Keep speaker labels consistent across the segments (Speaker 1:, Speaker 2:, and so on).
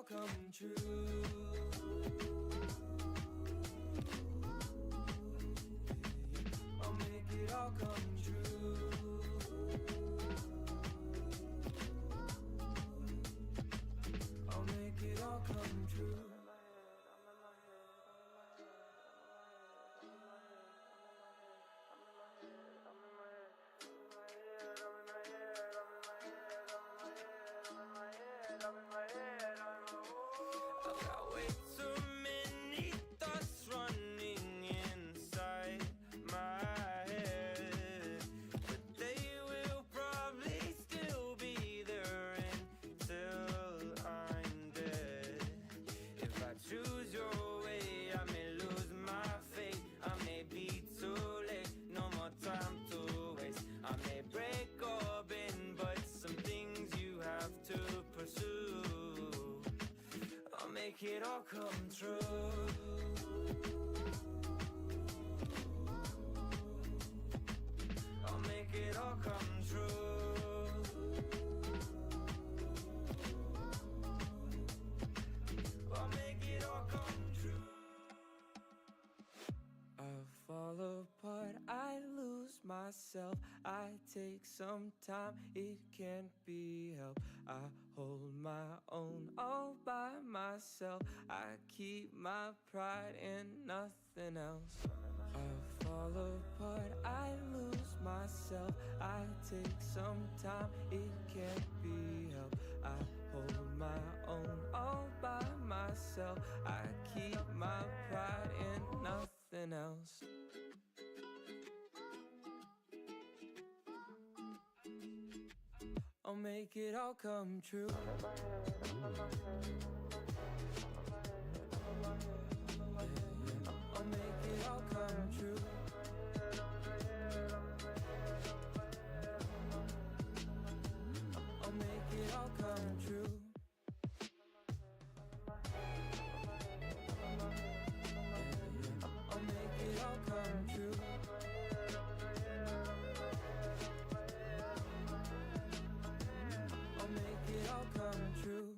Speaker 1: all come true. I'll make it all come true. I'll make it all come true. I've got way too many thoughts running inside my head, but they will probably still be there until I'm dead. If I choose your way, I may lose my faith. I may be too late, no more time to waste. I may break or bend, but some things you have to pursue. I'll make it all come true. I'll make it all come true. I'll make it all come true. I fall apart, I lose myself. I take some time, it can't be helped. I hold my own all by myself. I keep my pride and nothing else. I fall apart, I lose myself. I take some time, it can't be helped. I hold my own all by myself. I keep my pride and nothing else. I'll make it all come true. I'll make it all come true. I'll make it all come true. I'll make it all come true. I'll make it all come true.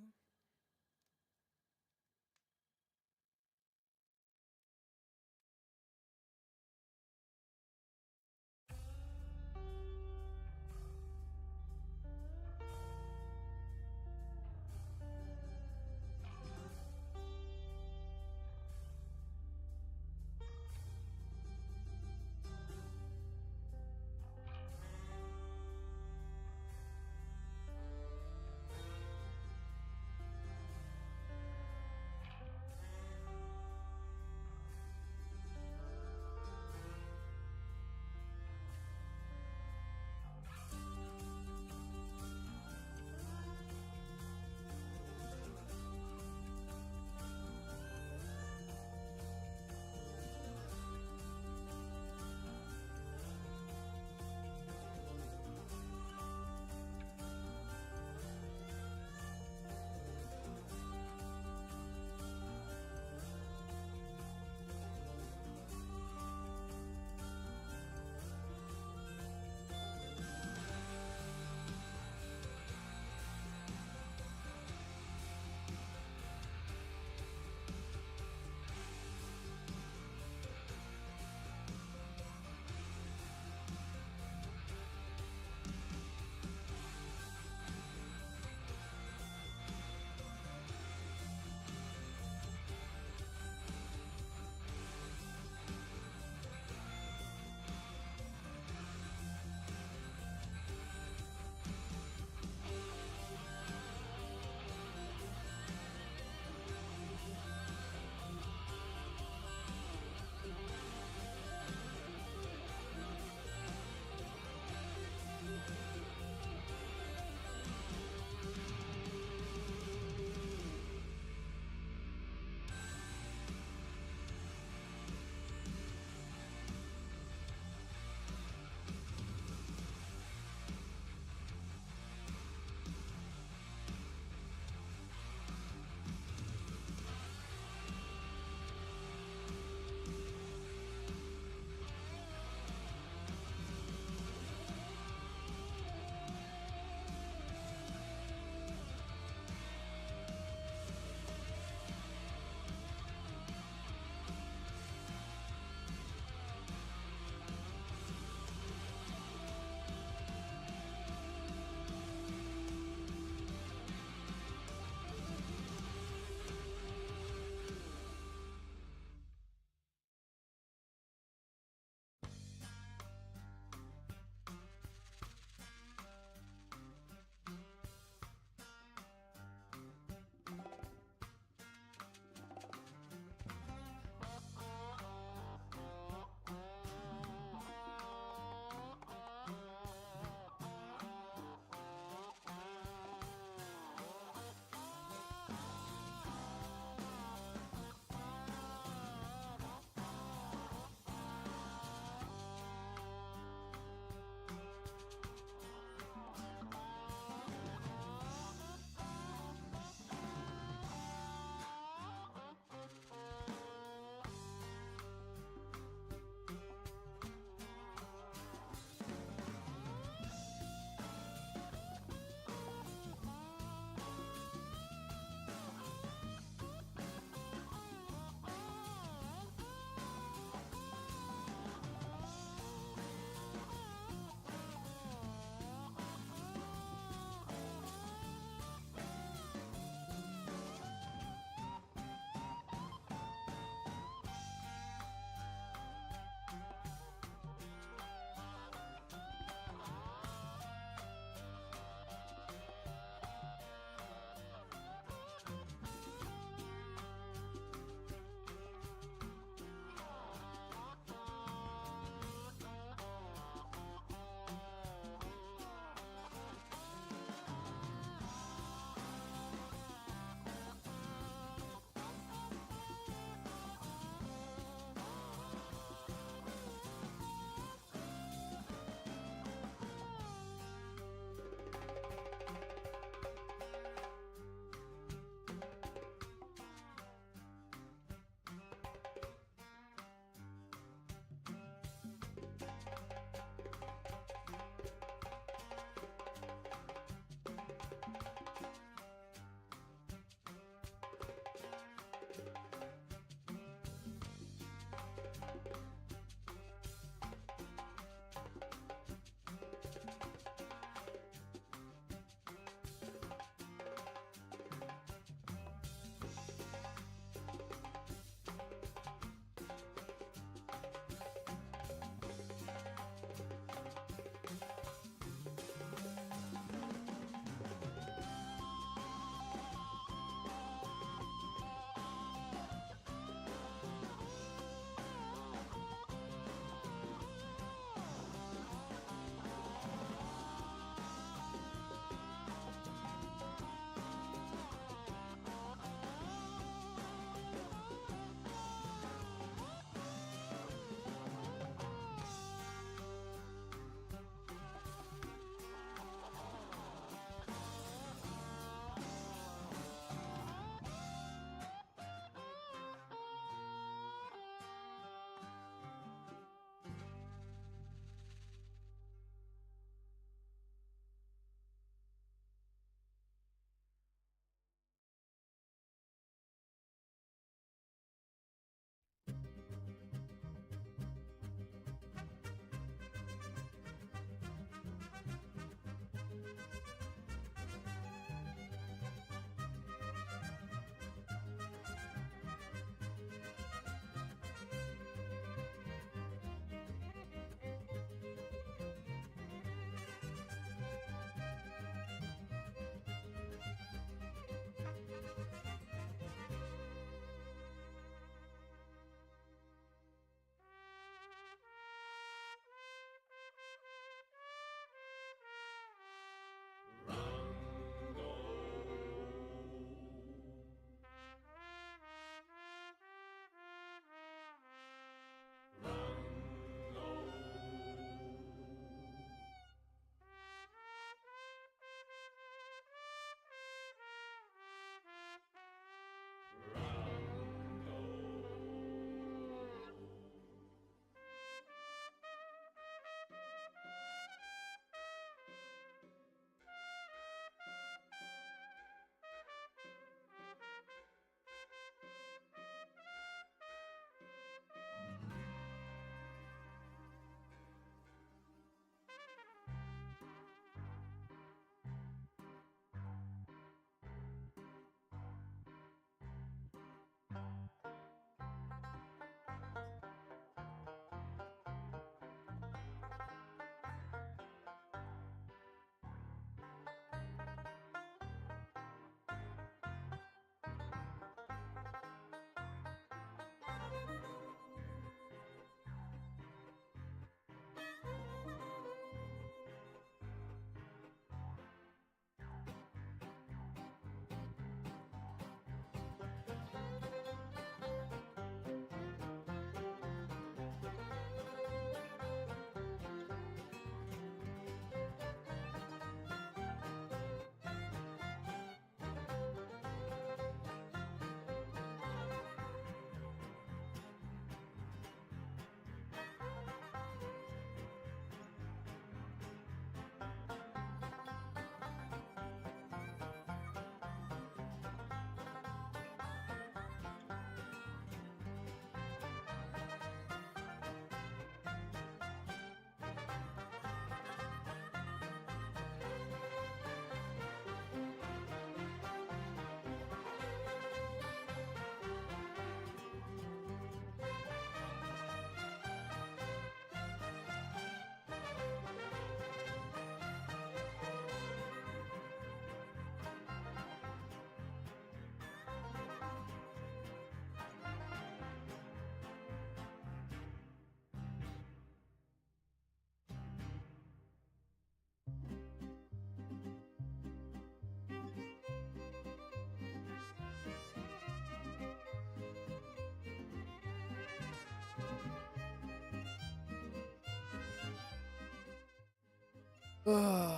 Speaker 2: Howdy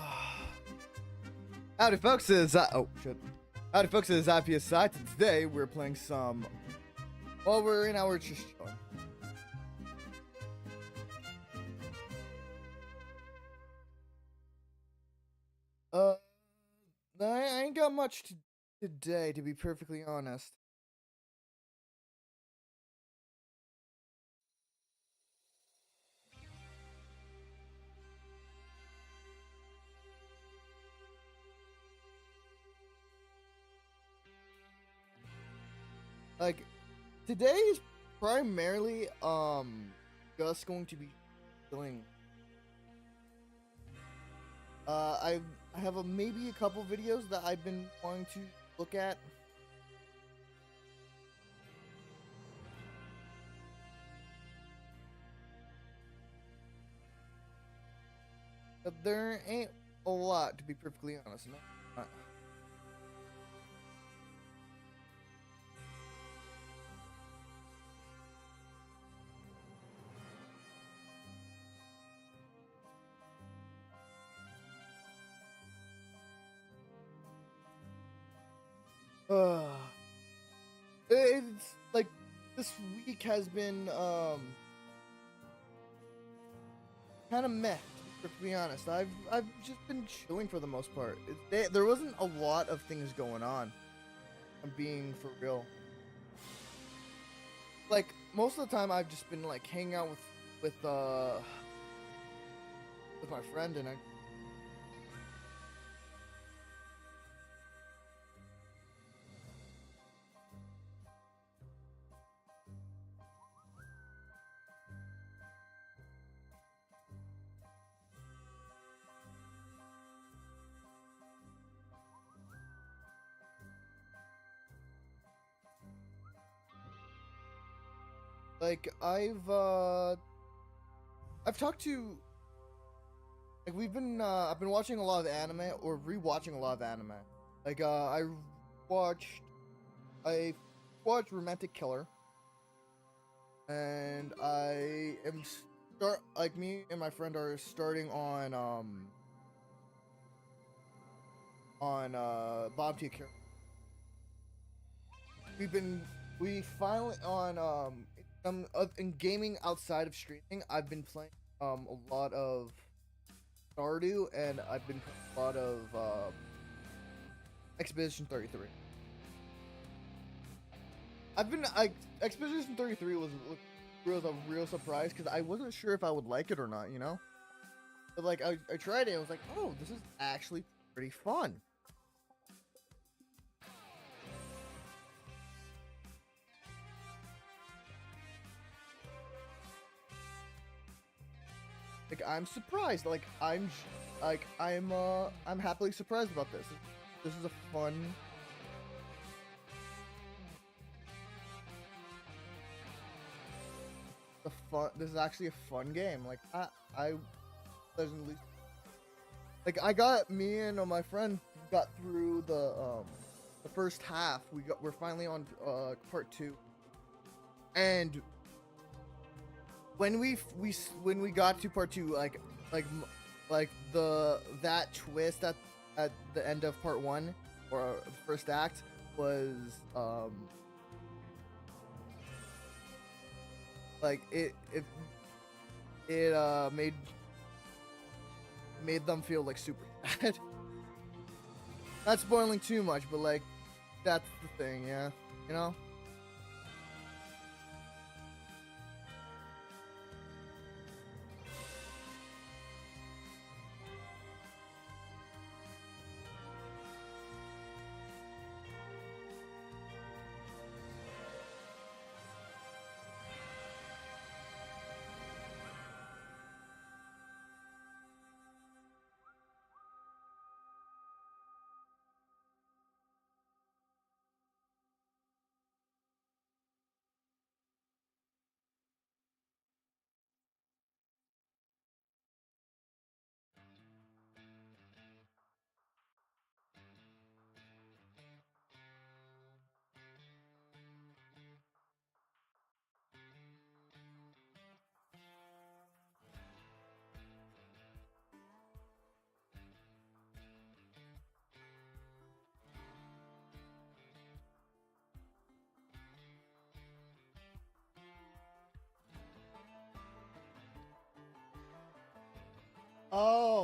Speaker 2: folks, is oh shit. Howdy folks, is I.P.S.I. Today we're playing some. Well, we're in our just chilling. I ain't got much today, to be perfectly honest. Like, today is primarily just going to be chilling. I have maybe a couple videos that I've been wanting to look at. But there ain't a lot, to be perfectly honest. No. It's like this week has been kind of meh. To be honest, I've just been chilling for the most part. There wasn't a lot of things going on. I'm being for real. Like most of the time, I've just been like hanging out with my friend, and like I've talked to like I've been watching a lot of anime or rewatching a lot of anime. Like watched I watched Romantic Killer, and I am me and my friend are starting on Bob T. We finally on in gaming outside of streaming. I've been playing a lot of Stardew, and I've been playing a lot of Expedition 33. Expedition 33 was a real surprise because I wasn't sure if I would like it or not, you know. But like I tried it, and I was like, oh, this is actually pretty fun. Like I'm surprised. I'm happily surprised about this. This is a fun. This is actually a fun game. Like I pleasantly. Like me and my friend got through the first half. We're finally on part 2, and when we got to part 2, like that twist at the end of part 1 or the first act was like it made them feel like super sad. Not spoiling too much, but like that's the thing, yeah, you know.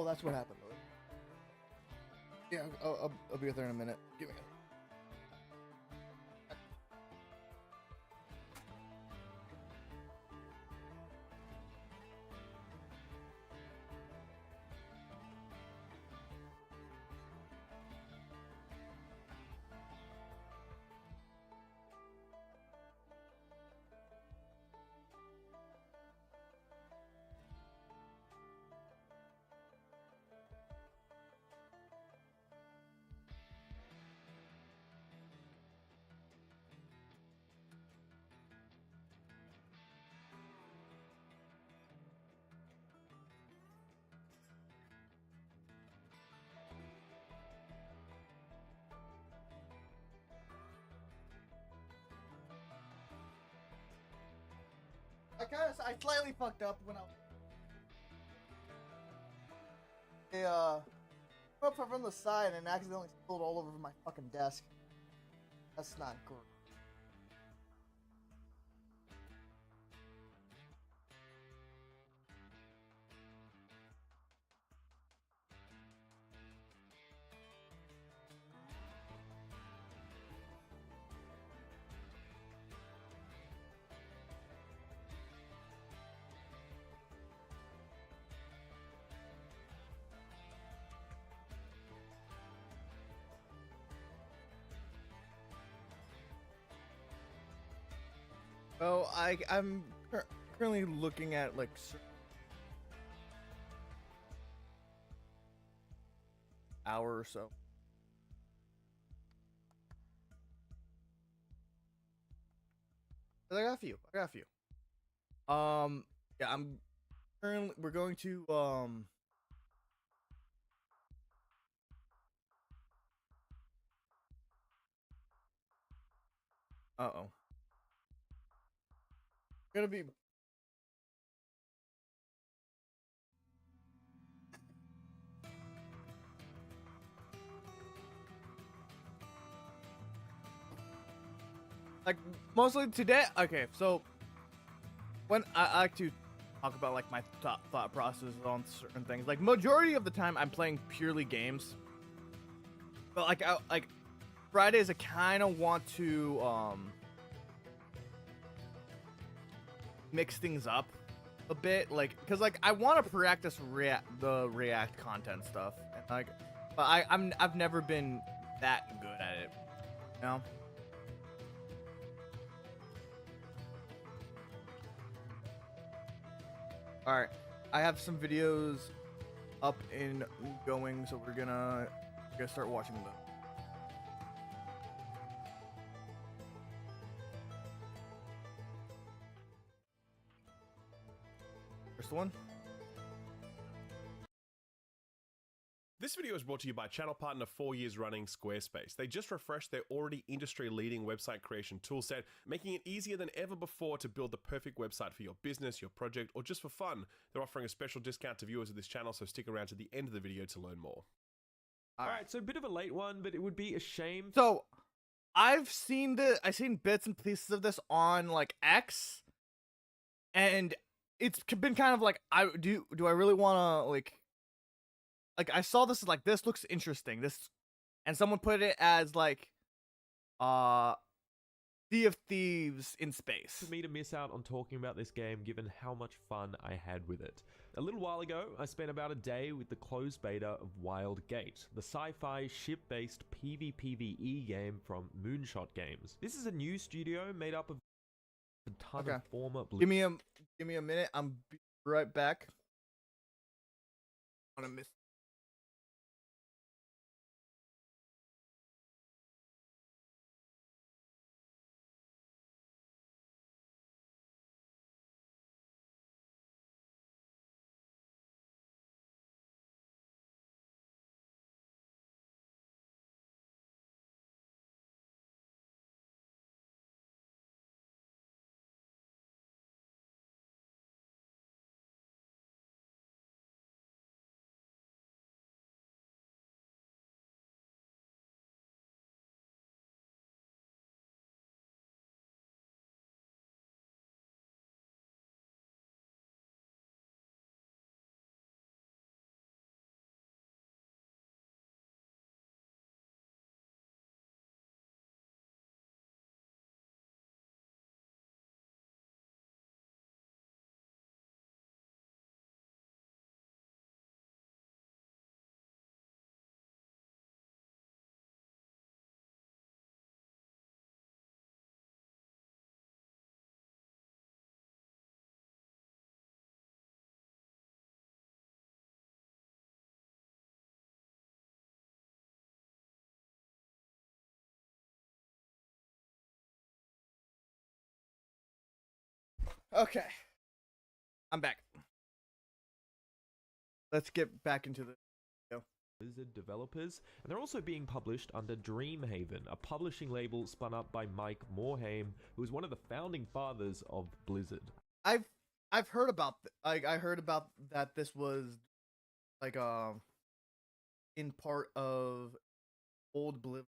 Speaker 2: Oh, that's what happened. Yeah, I'll be there in a minute. Give me a. I slightly fucked up when I up from the side and accidentally spilled all over my fucking desk. That's not good. Well, I'm currently looking at like hour or so. But I got a few. Yeah, I'm currently. We're going to Uh-oh. Gonna be. Like mostly today. Okay, so when I like to talk about like my thought process on certain things, like majority of the time I'm playing purely games. But like Fridays I kind of want to mix things up a bit, like because like I want to practice the React content stuff, and like, but I've never been that good at it, you know. All right, I have some videos up and going, so we're gonna start watching them. First one.
Speaker 3: This video is brought to you by channel partner 4 years running Squarespace. They just refreshed their already industry-leading website creation toolset, making it easier than ever before to build the perfect website for your business, your project, or just for fun. They're offering a special discount to viewers of this channel, so stick around to the end of the video to learn more.
Speaker 4: All right, so a bit of a late one, but it would be a shame.
Speaker 2: So, I've seen bits and pieces of this on like X, and it's been kind of like, do I really want to like I saw this like, this looks interesting. And someone put it as like Sea of Thieves in space.
Speaker 4: For me to miss out on talking about this game given how much fun I had with it. A little while ago, I spent about a day with the closed beta of Wild Gate, the sci-fi ship-based PvPvE game from Moonshot Games. This is a new studio made up of a ton of former...
Speaker 2: Give me a minute. I'm right back. I'm gonna miss Okay. I'm back. Let's get back into the video.
Speaker 4: Blizzard developers, and they're also being published under Dreamhaven, a publishing label spun up by Mike Morhaime, who is one of the founding fathers of Blizzard.
Speaker 2: I've heard about I heard about that this was like in part of old Oblivion.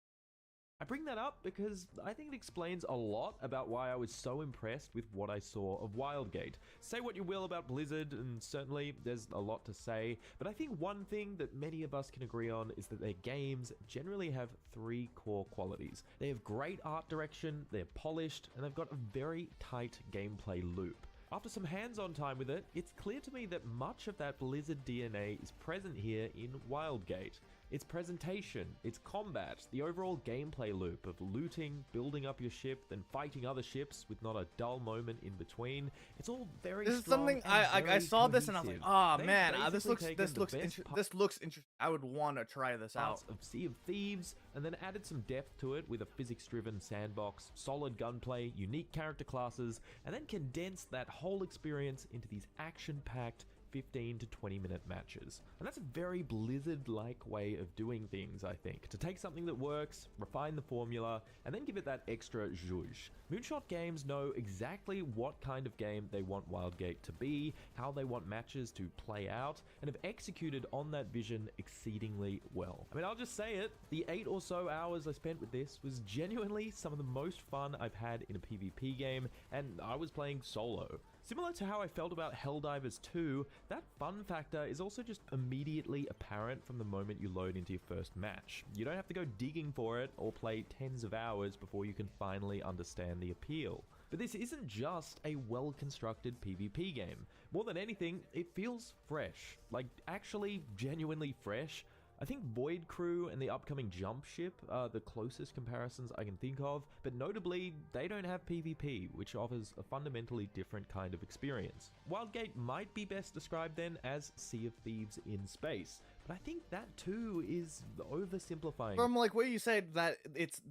Speaker 4: I bring that up because I think it explains a lot about why I was so impressed with what I saw of Wildgate. Say what you will about Blizzard, and certainly there's a lot to say, but I think one thing that many of us can agree on is that their games generally have 3 core qualities. They have great art direction, they're polished, and they've got a very tight gameplay loop. After some hands-on time with it, it's clear to me that much of that Blizzard DNA is present here in Wildgate. Its presentation, its combat, the overall gameplay loop of looting, building up your ship, then fighting other ships with not a dull moment in between. It's all very
Speaker 2: This is
Speaker 4: strong
Speaker 2: something
Speaker 4: and
Speaker 2: I saw this and I was like,
Speaker 4: cohesive.
Speaker 2: oh
Speaker 4: They've
Speaker 2: man, this
Speaker 4: basically
Speaker 2: looks
Speaker 4: taken the best
Speaker 2: this looks interesting. I would want to try this out.
Speaker 4: parts of Sea of Thieves, and then added some depth to it with a physics-driven sandbox, solid gunplay, unique character classes, and then condensed that whole experience into these action-packed 15 to 20 minute matches. And that's a very Blizzard-like way of doing things, I think. To take something that works, refine the formula, and then give it that extra zhuzh. Moonshot Games know exactly what kind of game they want Wildgate to be, how they want matches to play out, and have executed on that vision exceedingly well. I mean, I'll just say it, the 8 or so hours I spent with this was genuinely some of the most fun I've had in a PvP game, and I was playing solo. Similar to how I felt about Helldivers 2, that fun factor is also just immediately apparent from the moment you load into your first match. You don't have to go digging for it or play tens of hours before you can finally understand the appeal. But this isn't just a well-constructed PvP game. More than anything, it feels fresh. Like, actually genuinely fresh. I think Void Crew and the upcoming Jump Ship are the closest comparisons I can think of, but notably, they don't have PvP, which offers a fundamentally different kind of experience. Wildgate might be best described then as Sea of Thieves in space, but I think that too is oversimplifying.
Speaker 2: From like what you said that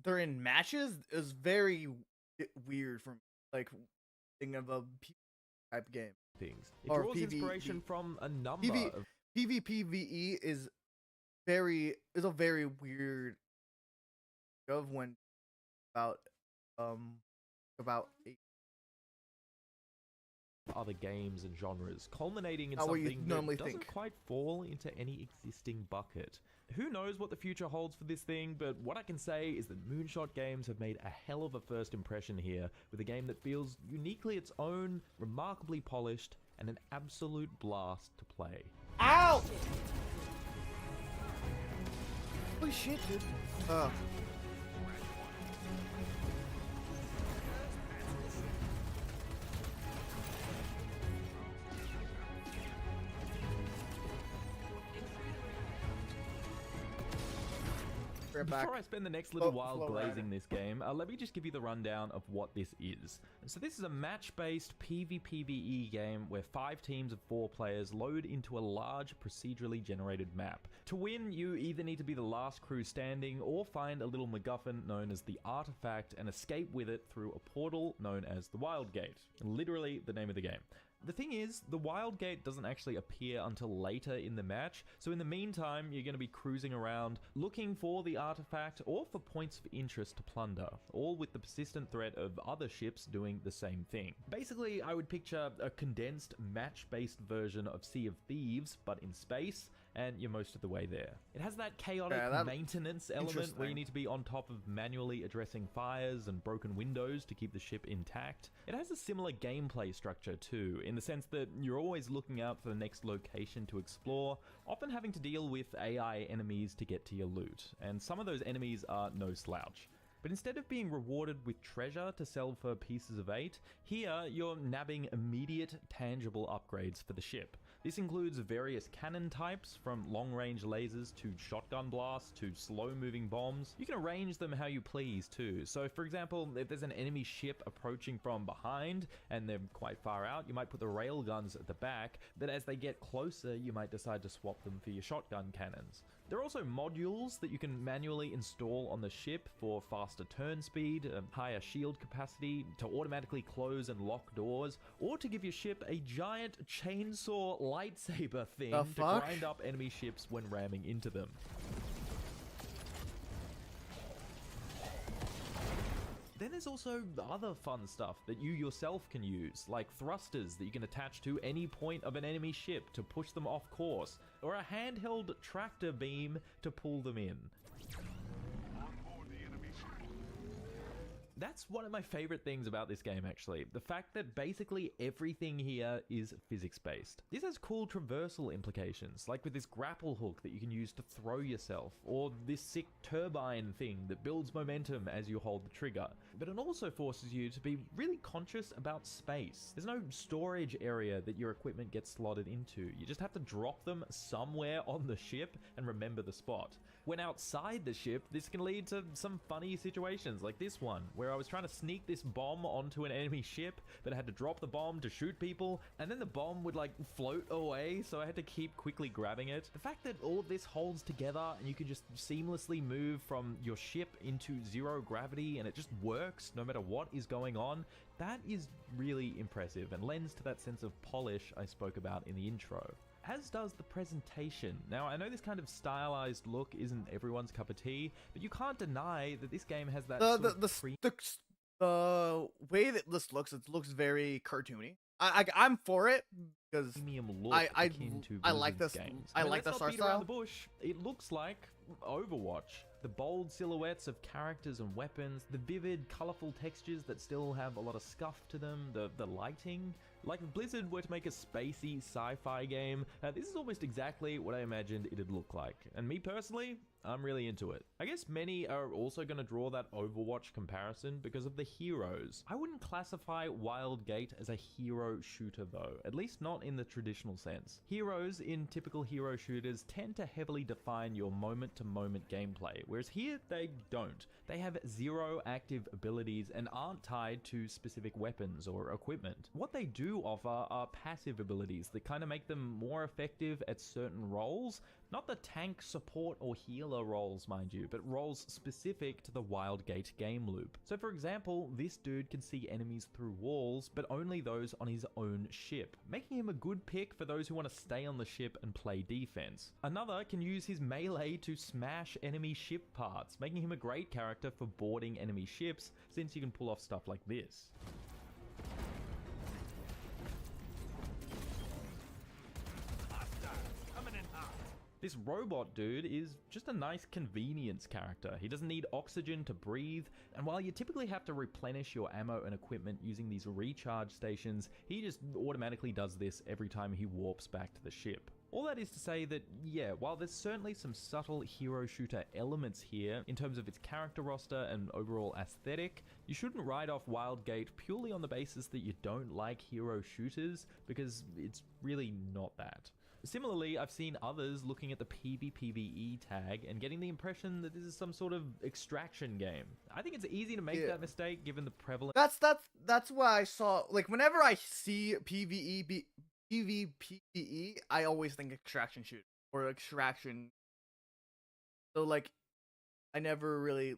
Speaker 2: they're in matches is very weird from like thinking of a PvP type game.
Speaker 4: Things. It
Speaker 2: Or
Speaker 4: draws
Speaker 2: PvE.
Speaker 4: inspiration from a number of
Speaker 2: PvPvE is a very weird of when about
Speaker 4: other games and genres, culminating in
Speaker 2: Not what you
Speaker 4: something that
Speaker 2: normally
Speaker 4: doesn't
Speaker 2: think.
Speaker 4: quite fall into any existing bucket. Who knows what the future holds for this thing, but what I can say is that Moonshot Games have made a hell of a first impression here, with a game that feels uniquely its own, remarkably polished, and an absolute blast to play.
Speaker 2: Ow! Holy shit, dude.
Speaker 4: Before I spend the next little while
Speaker 2: Flow
Speaker 4: glazing
Speaker 2: Rider.
Speaker 4: this game, let me just give you the rundown of what this is. So this is a match-based PvPvE game where 5 teams of 4 players load into a large procedurally generated map. To win, you either need to be the last crew standing or find a little MacGuffin known as the Artifact and escape with it through a portal known as the Wildgate. Literally the name of the game. The thing is, the Wildgate doesn't actually appear until later in the match, so in the meantime, you're going to be cruising around looking for the artifact or for points of interest to plunder, all with the persistent threat of other ships doing the same thing. Basically, I would picture a condensed match-based version of Sea of Thieves, but in space, and you're most of the way there. It has that chaotic maintenance element where you need to be on top of manually addressing fires and broken windows to keep the ship intact. It has a similar gameplay structure too, in the sense that you're always looking out for the next location to explore, often having to deal with AI enemies to get to your loot, and some of those enemies are no slouch. But instead of being rewarded with treasure to sell for pieces of 8, here you're nabbing immediate, tangible upgrades for the ship. This includes various cannon types, from long-range lasers to shotgun blasts to slow-moving bombs. You can arrange them how you please too. So for example, if there's an enemy ship approaching from behind and they're quite far out, you might put the railguns at the back, but as they get closer, you might decide to swap them for your shotgun cannons. There are also modules that you can manually install on the ship for faster turn speed, higher shield capacity, to automatically close and lock doors, or to give your ship a giant chainsaw lightsaber thing
Speaker 2: The
Speaker 4: to
Speaker 2: fuck?
Speaker 4: grind up enemy ships when ramming into them. Then there's also other fun stuff that you yourself can use, like thrusters that you can attach to any point of an enemy ship to push them off course, or a handheld tractor beam to pull them in. That's one of my favorite things about this game, actually. The fact that basically everything here is physics-based. This has cool traversal implications, like with this grapple hook that you can use to throw yourself, or this sick turbine thing that builds momentum as you hold the trigger. But it also forces you to be really conscious about space. There's no storage area that your equipment gets slotted into. You just have to drop them somewhere on the ship and remember the spot. When outside the ship, this can lead to some funny situations like this one, where I was trying to sneak this bomb onto an enemy ship, but I had to drop the bomb to shoot people, and then the bomb would like float away, so I had to keep quickly grabbing it. The fact that all of this holds together and you can just seamlessly move from your ship into zero gravity and it just works no matter what is going on, that is really impressive and lends to that sense of polish I spoke about in the intro. As does the presentation. Now, I know this kind of stylized look isn't everyone's cup of tea, but you can't deny that this game has that
Speaker 2: The way that this looks, it looks very cartoony. I'm for it because
Speaker 4: premium look
Speaker 2: I
Speaker 4: akin to
Speaker 2: I like
Speaker 4: Blizzard's
Speaker 2: this.
Speaker 4: games.
Speaker 2: I
Speaker 4: mean,
Speaker 2: like
Speaker 4: let's
Speaker 2: this
Speaker 4: not
Speaker 2: art
Speaker 4: beat around
Speaker 2: style.
Speaker 4: the bush. It looks like Overwatch. The bold silhouettes of characters and weapons, the vivid, colorful textures that still have a lot of scuff to them, the lighting. Like if Blizzard were to make a spacey sci-fi game, this is almost exactly what I imagined it'd look like. And me personally, I'm really into it. I guess many are also going to draw that Overwatch comparison because of the heroes. I wouldn't classify Wildgate as a hero shooter though, at least not in the traditional sense. Heroes in typical hero shooters tend to heavily define your moment-to-moment gameplay, whereas here they don't. They have zero active abilities and aren't tied to specific weapons or equipment. What they do offer are passive abilities that kind of make them more effective at certain roles. Not the tank, support, or healer roles, mind you, but roles specific to the Wildgate game loop. So for example, this dude can see enemies through walls, but only those on his own ship, making him a good pick for those who want to stay on the ship and play defense. Another can use his melee to smash enemy ship parts, making him a great character for boarding enemy ships, since you can pull off stuff like this. This robot dude is just a nice convenience character. He doesn't need oxygen to breathe, and while you typically have to replenish your ammo and equipment using these recharge stations, he just automatically does this every time he warps back to the ship. All that is to say that, yeah, while there's certainly some subtle hero shooter elements here in terms of its character roster and overall aesthetic, you shouldn't write off Wildgate purely on the basis that you don't like hero shooters, because it's really not that. Similarly, I've seen others looking at the PvPvE tag and getting the impression that this is some sort of extraction game. I think it's easy to make that mistake given the prevalent.
Speaker 2: That's why I saw, like, whenever I see PvPvE, I always think extraction shoot or extraction. So like, I never really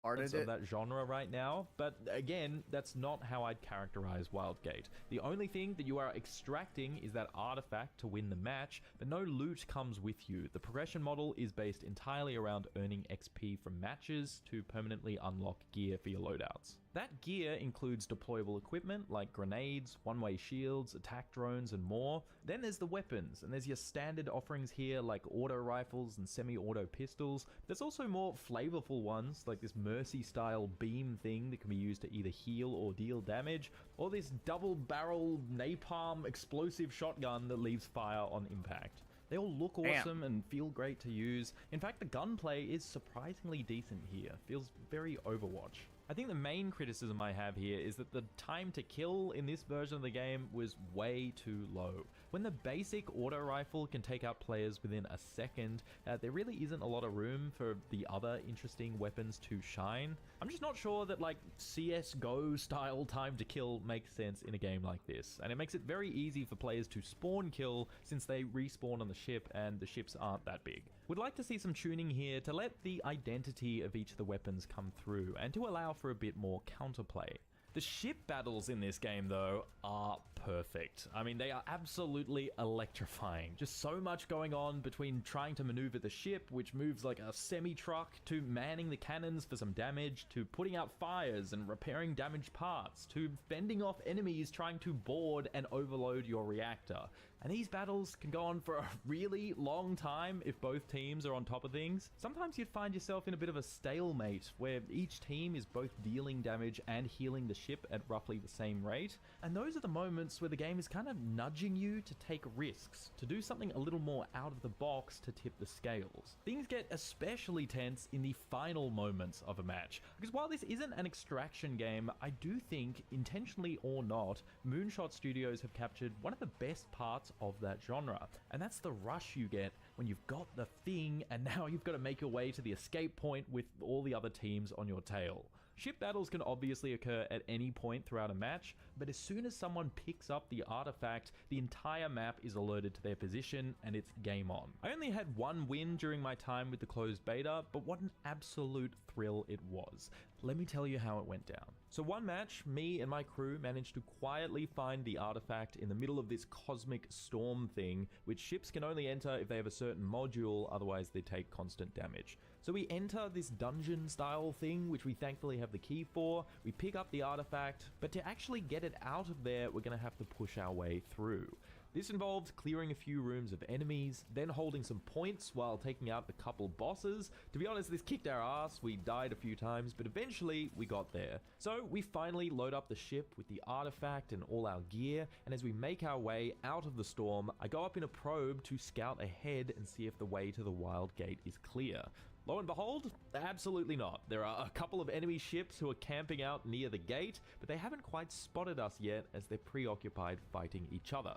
Speaker 4: Of that genre right now, but again, that's not how I'd characterize Wildgate. The only thing that you are extracting is that artifact to win the match, but no loot comes with you. The progression model is based entirely around earning XP from matches to permanently unlock gear for your loadouts. That gear includes deployable equipment like grenades, one-way shields, attack drones, and more. Then there's the weapons, and there's your standard offerings here like auto rifles and semi-auto pistols. There's also more flavorful ones like this Mercy-style beam thing that can be used to either heal or deal damage, or this double-barrel napalm explosive shotgun that leaves fire on impact. They all look awesome and feel great to use. In fact, the gunplay is surprisingly decent here. Feels very Overwatch. I think the main criticism I have here is that the time to kill in this version of the game was way too low. When the basic auto rifle can take out players within a second, there really isn't a lot of room for the other interesting weapons to shine. I'm just not sure that like CSGO style time to kill makes sense in a game like this, and it makes it very easy for players to spawn kill since they respawn on the ship and the ships aren't that big. Would like to see some tuning here to let the identity of each of the weapons come through and to allow for a bit more counterplay. The ship battles in this game, though, are perfect. I mean, they are absolutely electrifying. Just so much going on between trying to maneuver the ship, which moves like a semi-truck, to manning the cannons for some damage, to putting out fires and repairing damaged parts, to fending off enemies trying to board and overload your reactor. And these battles can go on for a really long time if both teams are on top of things. Sometimes you'd find yourself in a bit of a stalemate where each team is both dealing damage and healing the ship at roughly the same rate. And those are the moments where the game is kind of nudging you to take risks, to do something a little more out of the box to tip the scales. Things get especially tense in the final moments of a match, because while this isn't an extraction game, I do think, intentionally or not, Moonshot Studios have captured one of the best parts of that genre, and that's the rush you get when you've got the thing and now you've got to make your way to the escape point with all the other teams on your tail. Ship battles can obviously occur at any point throughout a match, but as soon as someone picks up the artifact, the entire map is alerted to their position and it's game on. I only had one win during my time with the closed beta, but what an absolute thrill it was. Let me tell you how it went down. So one match, me and my crew managed to quietly find the artifact in the middle of this cosmic storm thing, which ships can only enter if they have a certain module, otherwise they take constant damage. So we enter this dungeon style thing, which we thankfully have the key for, we pick up the artifact, but to actually get it out of there, we're gonna have to push our way through. This involved clearing a few rooms of enemies, then holding some points while taking out a couple bosses. To be honest, this kicked our ass, we died a few times, but eventually we got there. So we finally load up the ship with the artifact and all our gear, and as we make our way out of the storm, I go up in a probe to scout ahead and see if the way to the Wild Gate is clear. Lo and behold, absolutely not. There are a couple of enemy ships who are camping out near the gate, but they haven't quite spotted us yet as they're preoccupied fighting each other.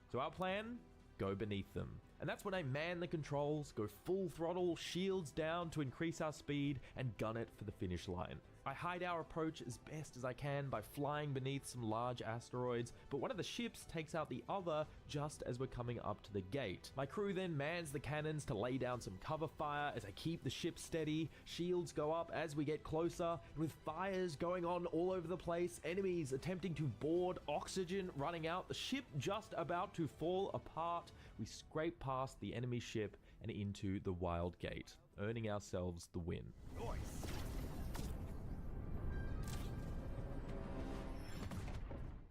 Speaker 4: So our plan? Go beneath them. And that's when I man the controls, go full throttle, shields down to increase our speed, and gun it for the finish line. I hide our approach as best as I can by flying beneath some large asteroids, but one of the ships takes out the other just as we're coming up to the gate. My crew then mans the cannons to lay down some cover fire as I keep the ship steady, shields go up as we get closer, and with fires going on all over the place, enemies attempting to board, oxygen running out, the ship just about to fall apart, we scrape past the enemy ship and into the Wild Gate, earning ourselves the win.
Speaker 1: Nice.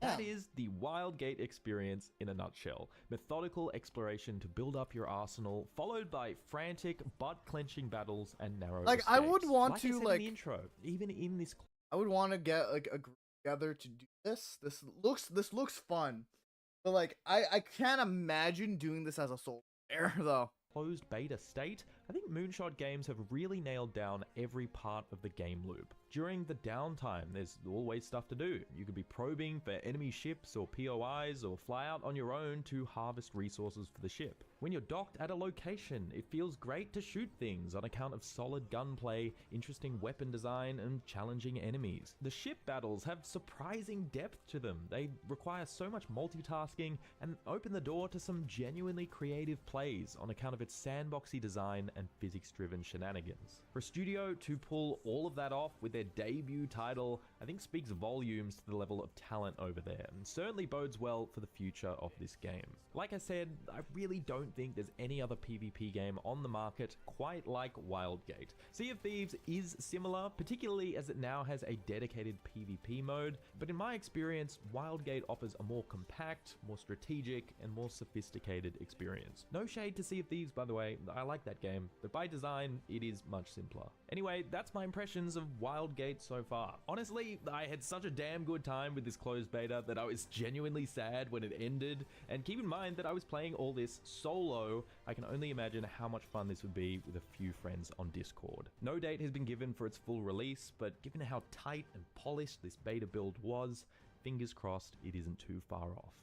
Speaker 4: That is the Wild Gate experience in a nutshell. Methodical exploration to build up your arsenal, followed by frantic, butt-clenching battles and narrow
Speaker 2: Like,
Speaker 4: escapes.
Speaker 2: I would want
Speaker 4: I
Speaker 2: to,
Speaker 4: said
Speaker 2: like,
Speaker 4: in the intro, even in this
Speaker 2: I would want to get like a group together to do this. This looks fun, but like I can't imagine doing this as a solo player though.
Speaker 4: closed beta state, I think Moonshot Games have really nailed down every part of the game loop. During the downtime, there's always stuff to do. You could be probing for enemy ships or POIs, or fly out on your own to harvest resources for the ship. When you're docked at a location, it feels great to shoot things on account of solid gunplay, interesting weapon design, and challenging enemies. The ship battles have surprising depth to them. They require so much multitasking and open the door to some genuinely creative plays on account of its sandboxy design and physics-driven shenanigans. For a studio to pull all of that off with their debut title, I think speaks volumes to the level of talent over there, and certainly bodes well for the future of this game. Like I said, I really don't think there's any other PvP game on the market quite like Wildgate. Sea of Thieves is similar, particularly as it now has a dedicated PvP mode, but in my experience, Wildgate offers a more compact, more strategic, and more sophisticated experience. No shade to Sea of Thieves, by the way, I like that game, but by design, it is much simpler. Anyway, that's my impressions of Wildgate so far. Honestly, I had such a damn good time with this closed beta that I was genuinely sad when it ended, and keep in mind that I was playing all this solo. I can only imagine how much fun this would be with a few friends on Discord. No date has been given for its full release, but given how tight and polished this beta build was, fingers crossed it isn't too far off.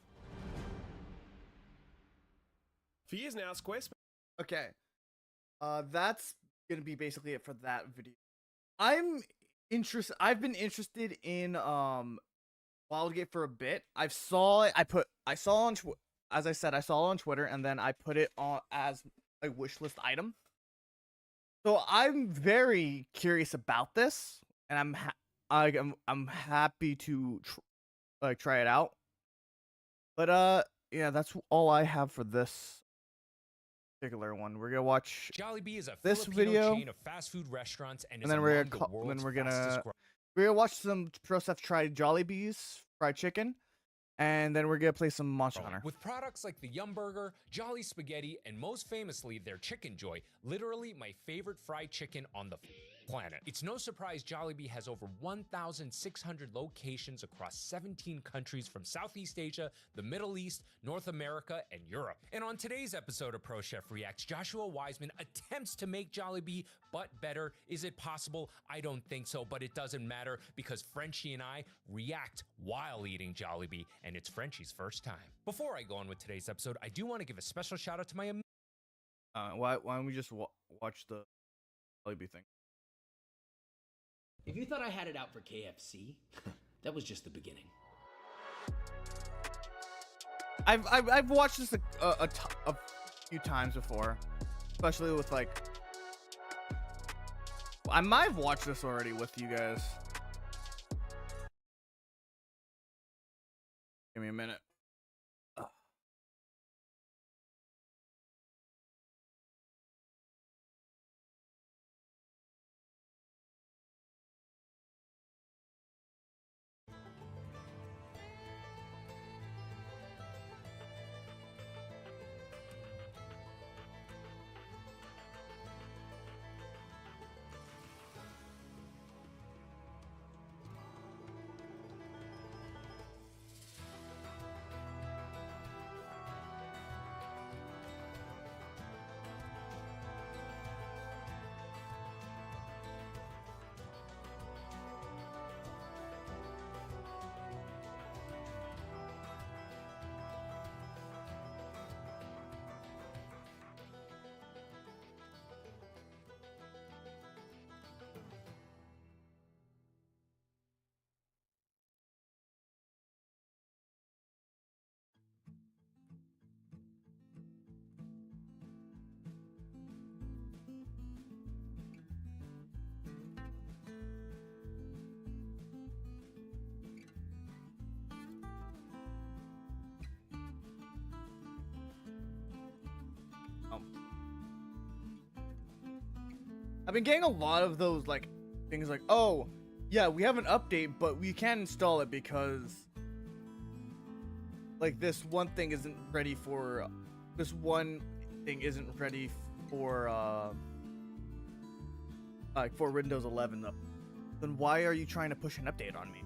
Speaker 3: For years now, Squarespace
Speaker 2: Okay. That's gonna be basically it for that video. I've been interested in Wildgate for a bit. I saw it on as I said, I saw it on Twitter, and then I put it on as a wish list item. So I'm very curious about this, and I'm happy to try it out. But yeah, that's all I have for this particular one. We're gonna watch
Speaker 5: Jollibee is a
Speaker 2: this
Speaker 5: Filipino
Speaker 2: video,
Speaker 5: chain of fast food restaurants and is
Speaker 2: and then
Speaker 5: among the world's fastest growing.
Speaker 2: we're gonna watch some Prosef try Jollibee's fried chicken, and then we're gonna play some Monster Hunter.
Speaker 5: With products like the Yum Burger, Jolly Spaghetti, and most famously their Chicken Joy, literally my favorite fried chicken on the planet. It's no surprise Jollibee has over 1,600 locations across 17 countries from Southeast Asia, the Middle East, North America, and Europe. And on today's episode of Pro Chef Reacts, Joshua Wiseman attempts to make Jollibee but better. Is it possible? I don't think so, but it doesn't matter because Frenchie and I react while eating Jollibee, and it's Frenchie's first time. Before I go on with today's episode, I do want to give a special shout out to my
Speaker 2: Why don't we just watch the Jollibee thing?
Speaker 6: If you thought I had it out for KFC, that was just the beginning.
Speaker 2: I've watched this a few times before, especially with like. I might have watched this already with you guys. Give me a minute. I've been getting a lot of those like things like, oh yeah, we have an update, but we can't install it because like this one thing isn't ready for like for Windows 11 though. Then why are you trying to push an update on me?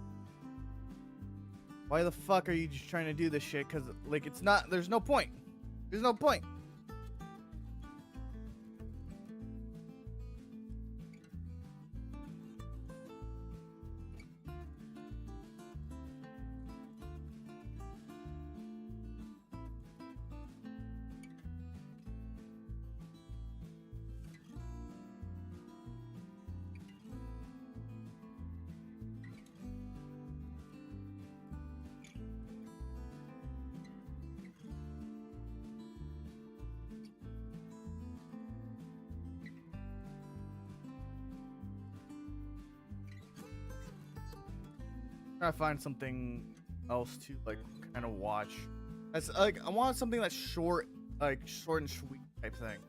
Speaker 2: Why the fuck are you just trying to do this shit? Cause like it's not, there's no point. There's no point. Try to find something else to like kind of watch. That's like I want something that's short and sweet type thing.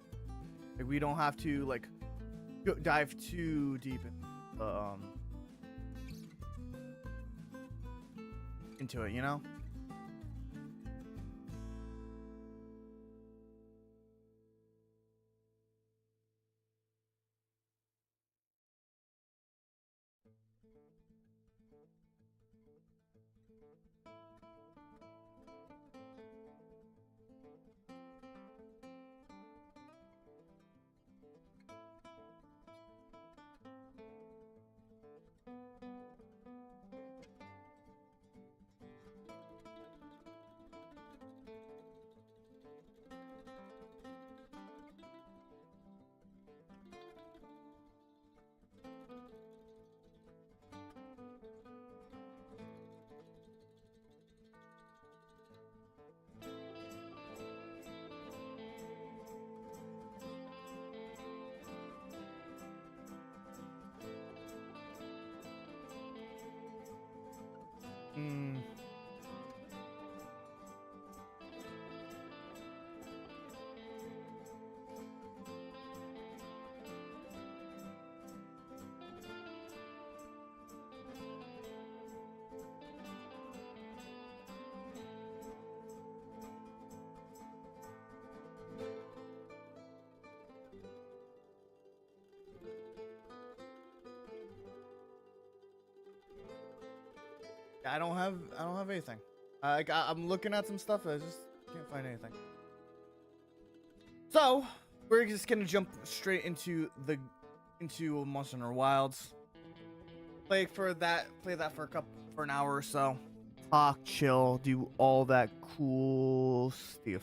Speaker 2: Like we don't have to like dive too deep into it, you know? Mm. I don't have anything. I'm looking at some stuff. I just can't find anything. So we're just gonna jump straight into Monster Hunter Wilds. Play that for an hour or so. Talk, chill, do all that cool stuff.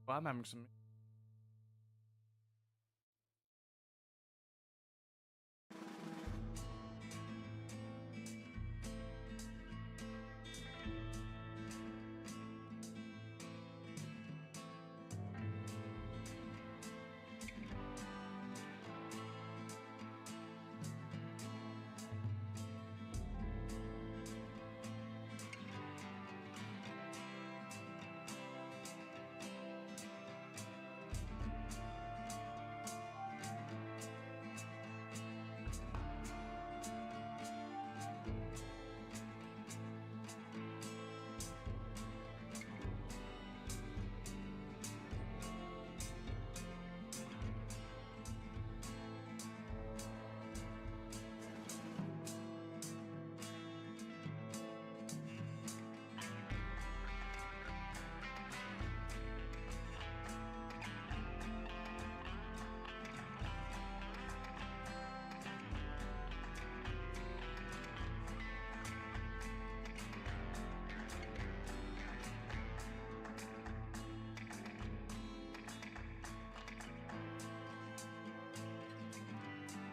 Speaker 2: Well, I'm having some.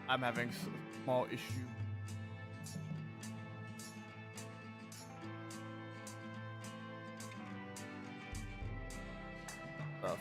Speaker 2: I'm having a small issue. Stuff.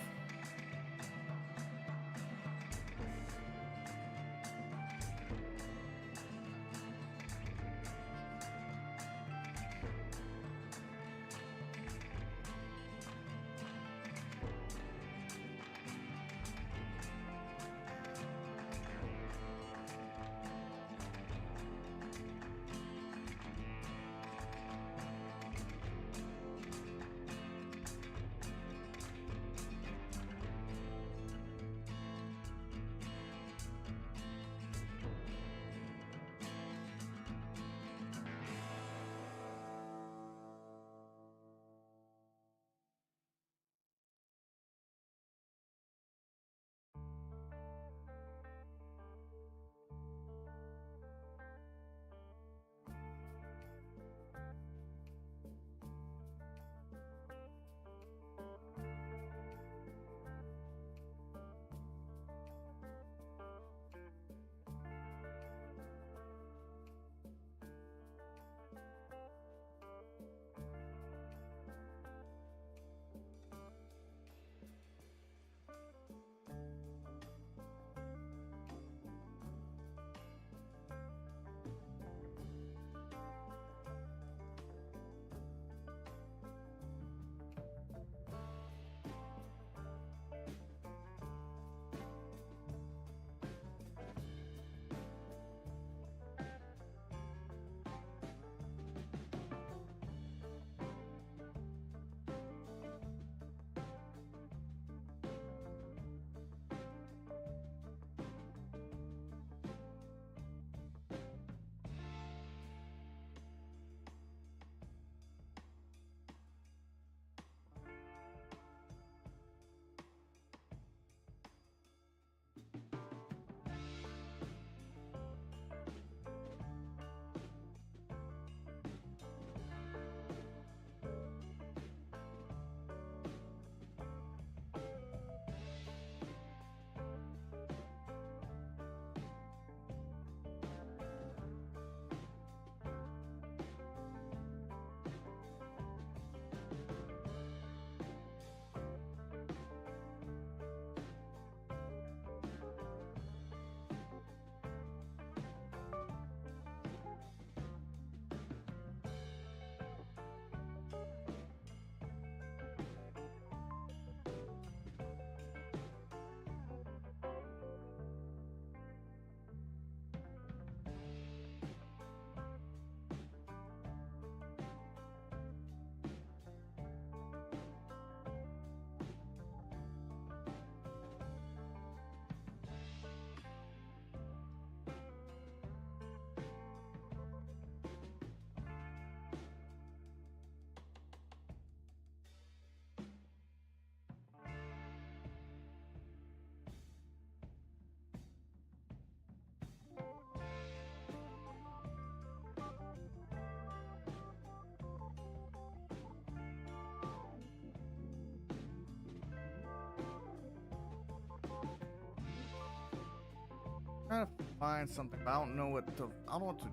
Speaker 2: trying to find something, but I don't know what to. I don't know what to.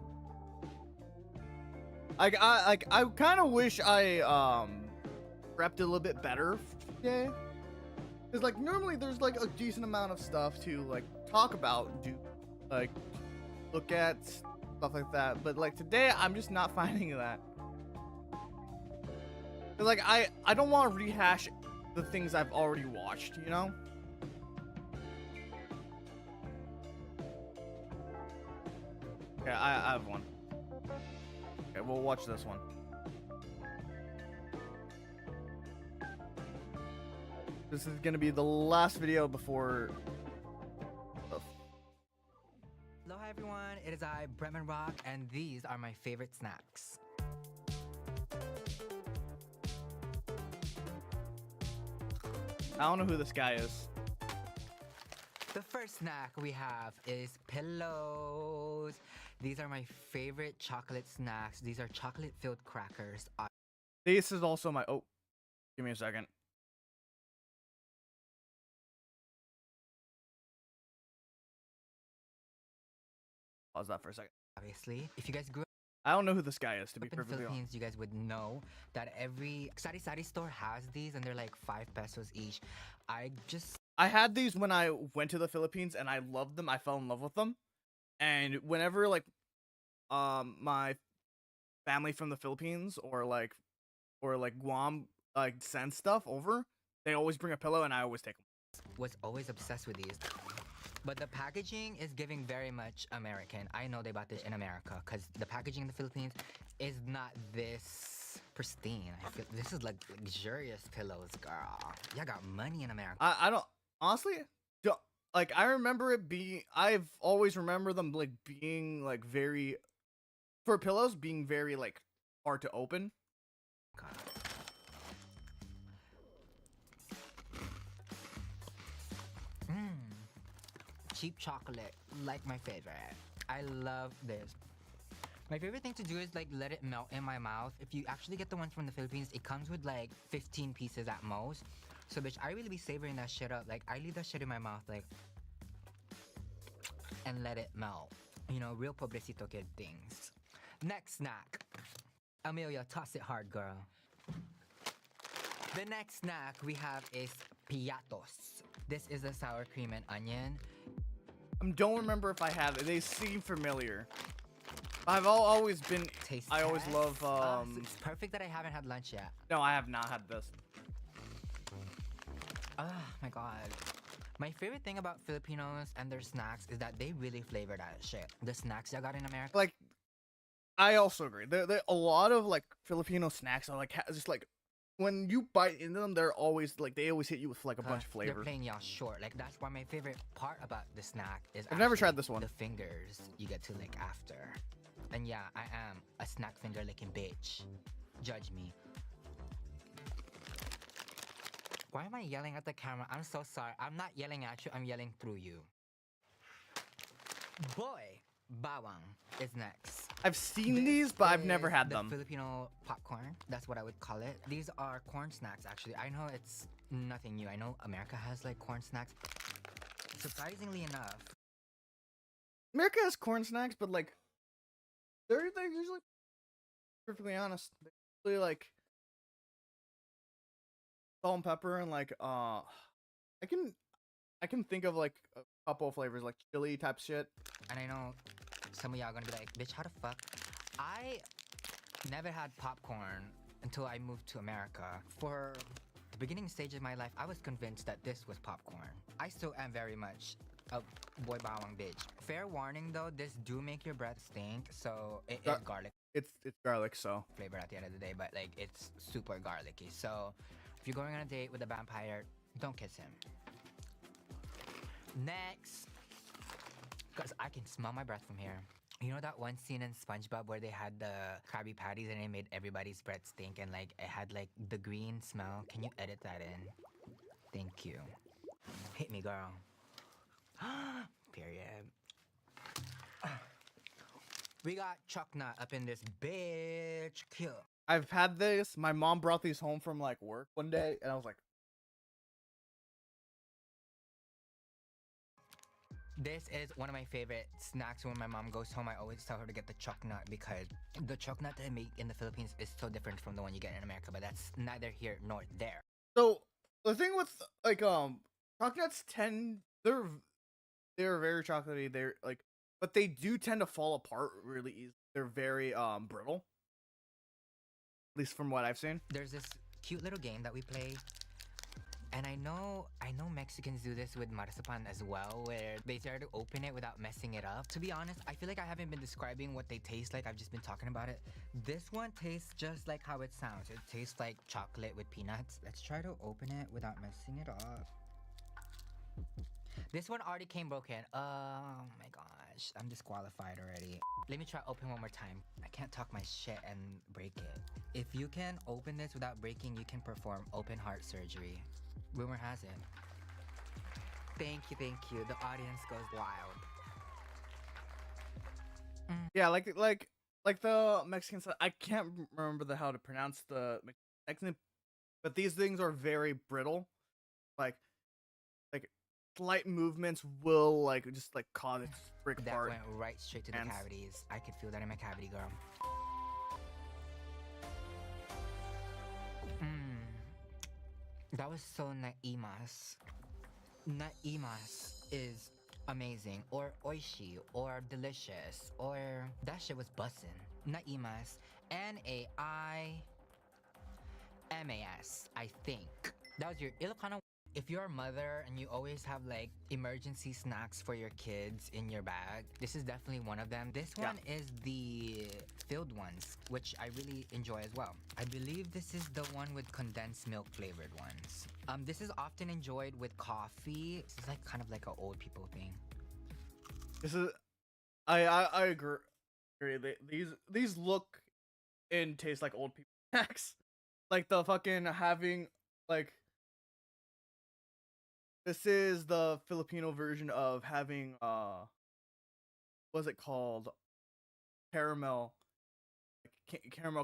Speaker 2: I kind of wish I prepped a little bit better today, because like normally there's like a decent amount of stuff to like talk about, do like look at stuff like that, but like today I'm just not finding that. Cause like I don't want to rehash the things I've already watched, you know. Okay, I have one. Okay, we'll watch this one. This is gonna be the last video before.
Speaker 7: Hello, hi everyone. It is I, Bretman Rock, and these are my favorite snacks.
Speaker 2: I don't know who this guy is.
Speaker 7: The first snack we have is pillows. These are my favorite chocolate snacks. These are chocolate-filled crackers.
Speaker 2: This is also my. Oh, give me a second. Pause that for a second.
Speaker 7: Obviously, if you guys grew
Speaker 2: I don't know who this guy is, to be
Speaker 7: up in the
Speaker 2: perfectly honest.
Speaker 7: Philippines, you guys would know that every sari-sari store has these, and they're like 5 pesos each.
Speaker 2: I had these when I went to the Philippines, and I loved them. I fell in love with them, and whenever like, my family from the Philippines or like Guam like send stuff over, they always bring a pillow, and I always take them.
Speaker 7: was always obsessed with these. But the packaging is giving very much American. I know they bought this in America because the packaging in the Philippines is not this pristine. I feel this is like luxurious pillows, girl. Y'all got money in America.
Speaker 2: I don't honestly don't, like I remember it being. I've always remember them like being like very, for pillows being very like hard to open.
Speaker 7: God. Cheap chocolate, like my favorite. I love this. My favorite thing to do is like let it melt in my mouth. If you actually get the ones from the Philippines, it comes with like 15 pieces at most. So bitch, I really be savoring that shit up. Like I leave that shit in my mouth like and let it melt. You know, real pobrecito kid things. Next snack. Amelia, toss it hard, girl. The next snack we have is piatos. This is a sour cream and onion.
Speaker 2: I don't remember if I have it. They seem familiar. I've always been.
Speaker 7: Taste
Speaker 2: I always
Speaker 7: test.
Speaker 2: love.
Speaker 7: So it's perfect that I haven't had lunch yet.
Speaker 2: No, I have not had this.
Speaker 7: Oh my god. My favorite thing about Filipinos and their snacks is that they really flavor that shit. The snacks I got in America.
Speaker 2: Like, I also agree. There a lot of like Filipino snacks are like just like when you bite into them, they're always like they always hit you with like a bunch of flavor.
Speaker 7: They're playing y'all short. Like that's why my favorite part about the snack is.
Speaker 2: I've never
Speaker 7: actually
Speaker 2: tried this one.
Speaker 7: The fingers you get to lick after. And yeah, I am a snack finger licking bitch. Judge me. Why am I yelling at the camera? I'm so sorry. I'm not yelling at you. I'm yelling through you. Boy, bawang is next.
Speaker 2: I've seen
Speaker 7: This
Speaker 2: these, but I've
Speaker 7: is
Speaker 2: never had
Speaker 7: the
Speaker 2: them.
Speaker 7: Filipino popcorn. That's what I would call it. These are corn snacks, actually. I know it's nothing new. I know America has like corn snacks. Surprisingly enough,
Speaker 2: America has corn snacks, but like they're usually, perfectly honest, they're usually like salt and pepper and like I can think of like a couple of flavors like chili type shit.
Speaker 7: and I know some of y'all gonna be like, bitch, how the fuck? I never had popcorn until I moved to America. For the beginning stage of my life, I was convinced that this was popcorn. I still am very much a boy bawang bitch. Fair warning though, this do make your breath stink, so it is garlic
Speaker 2: It's garlic, so
Speaker 7: flavor at the end of the day, but like it's super garlicky. So if you're going on a date with a vampire, don't kiss him. Next, because I can smell my breath from here. You know that one scene in SpongeBob where they had the Krabby Patties and it made everybody's breath stink and like it had like the green smell? Can you edit that in? Thank you. Hit me, girl. Period. We got Chocnut up in this bitch. Kill.
Speaker 2: I've had this. My mom brought these home from like work one day, and I was like,
Speaker 7: This is one of my favorite snacks. When my mom goes home, I always tell her to get the chuck nut because the chuck nut they make in the Philippines is so different from the one you get in America, but that's neither here nor there.
Speaker 2: So the thing with like chocnuts tend they're very chocolatey. They're like, but they do tend to fall apart really easy. They're very brittle. At least from what I've seen.
Speaker 7: There's this cute little game that we play. And I know Mexicans do this with marzipan as well, where they try to open it without messing it up. To be honest, I feel like I haven't been describing what they taste like. I've just been talking about it. This one tastes just like how it sounds. It tastes like chocolate with peanuts. Let's try to open it without messing it up. This one already came broken. Oh my gosh, I'm disqualified already. Let me try open one more time. I can't talk my shit and break it. If you can open this without breaking, you can perform open heart surgery. Rumor has it. Thank you. The audience goes wild.
Speaker 2: Yeah, like the Mexican stuff. I can't remember how to pronounce the Mexican, but these things are very brittle. Like slight movements will just cause it to break
Speaker 7: That
Speaker 2: apart.
Speaker 7: went right straight to the cavities. I could feel that in my cavity, girl. That was so naimas. Naimas is amazing, or oishi, or delicious, or that shit was bussin'. Naimas, Naimas, I think. That was your Ilocano. If you're a mother and you always have like emergency snacks for your kids in your bag, this is definitely one of them. This one is the filled ones, which I really enjoy as well. I believe this is the one with condensed milk flavored ones. This is often enjoyed with coffee. This is like kind of like an old people thing.
Speaker 2: This is, I agree. These look and taste like old people snacks. Like the fucking having like. This is the Filipino version of having what's it called? Caramel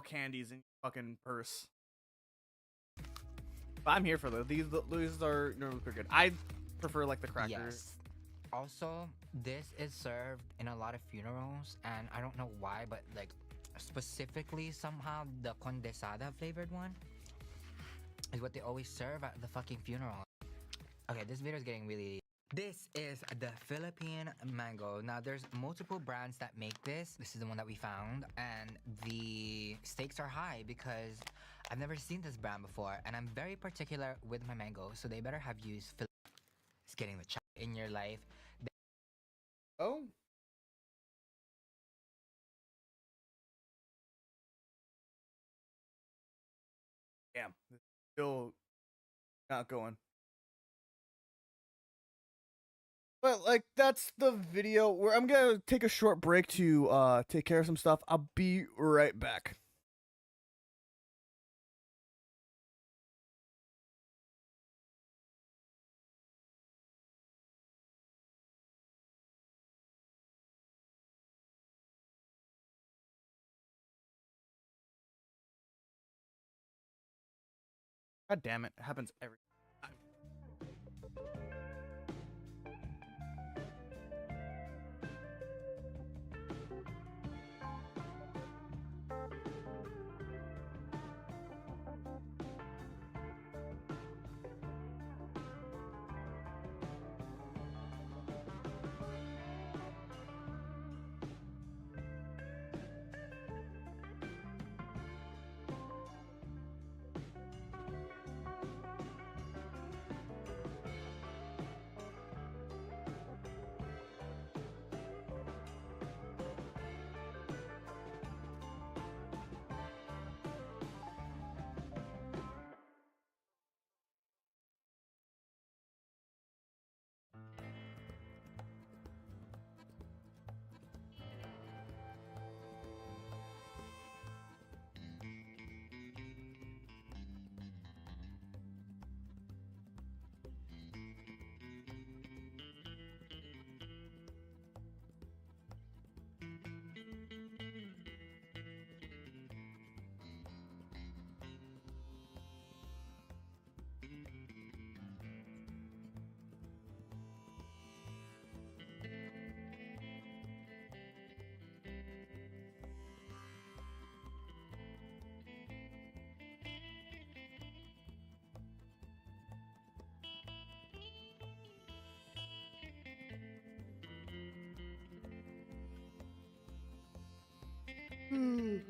Speaker 2: candies in your fucking purse. But I'm here for those. These are pretty good. I prefer like the crackers.
Speaker 7: Yes. Also, this is served in a lot of funerals, and I don't know why, but like specifically somehow the condensada flavored one is what they always serve at the fucking funeral. Okay, this video is getting really... This is the Philippine mango. Now, there's multiple brands that make this. This is the one that we found. And the stakes are high because I've never seen this brand before. And I'm very particular with my mango. So they better have used It's getting the chop in your life.
Speaker 2: Oh. Damn. Still not going. But like that's the video where I'm gonna take a short break to take care of some stuff. I'll be right back. God damn it. It happens every time. Ooh.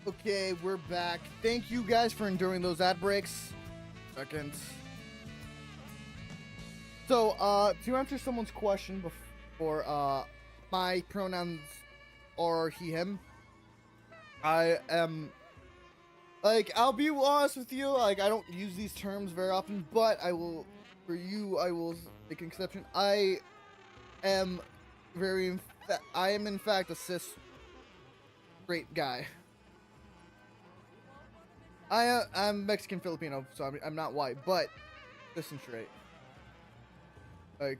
Speaker 2: Okay, we're back. Thank you guys for enduring those ad breaks. Seconds. So, to answer someone's question before, my pronouns are he, him. I am, like, I'll be honest with you, like, I don't use these terms very often, but I will, for you, I will make an exception. I am in fact a cis straight guy. I'm Mexican Filipino, so I'm not white, but cis and straight. Like,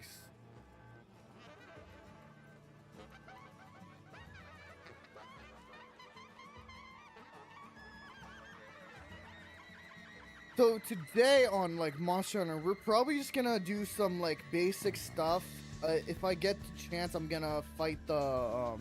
Speaker 2: so today on like Monster Hunter, we're probably just gonna do some like basic stuff. If I get the chance, I'm gonna fight the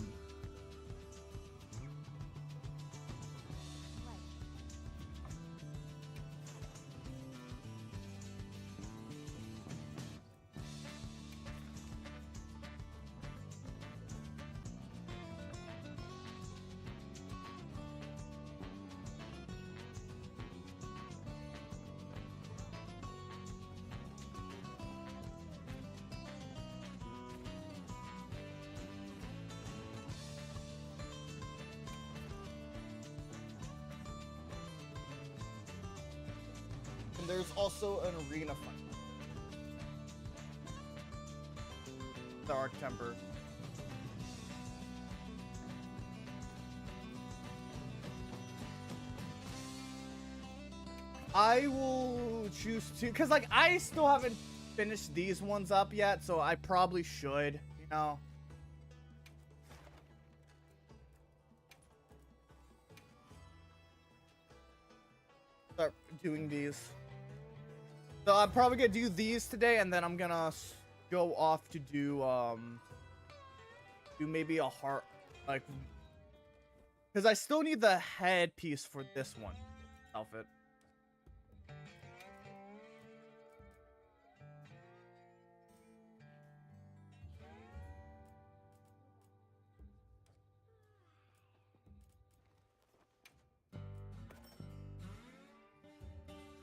Speaker 2: and there's also an arena fight. Dark Temper. I will choose to, because like I still haven't finished these ones up yet, so I probably should, you know. Start doing these. So I'm probably gonna do these today, and then I'm gonna go off to do maybe a heart, like, because I still need the headpiece for this one outfit.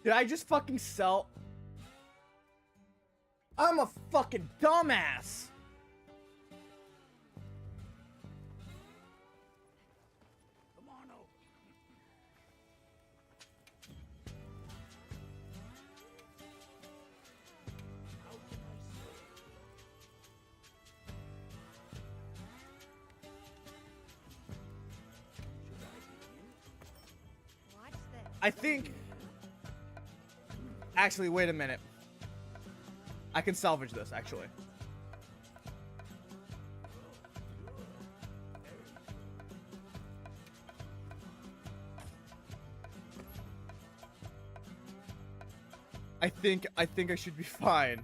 Speaker 2: Did I just fucking sell? I'm a fucking dumbass.
Speaker 6: Come on over. How can I say? Should I begin?
Speaker 8: Watch this.
Speaker 2: I think. Actually, wait a minute. I can salvage this, actually. I think I should be fine.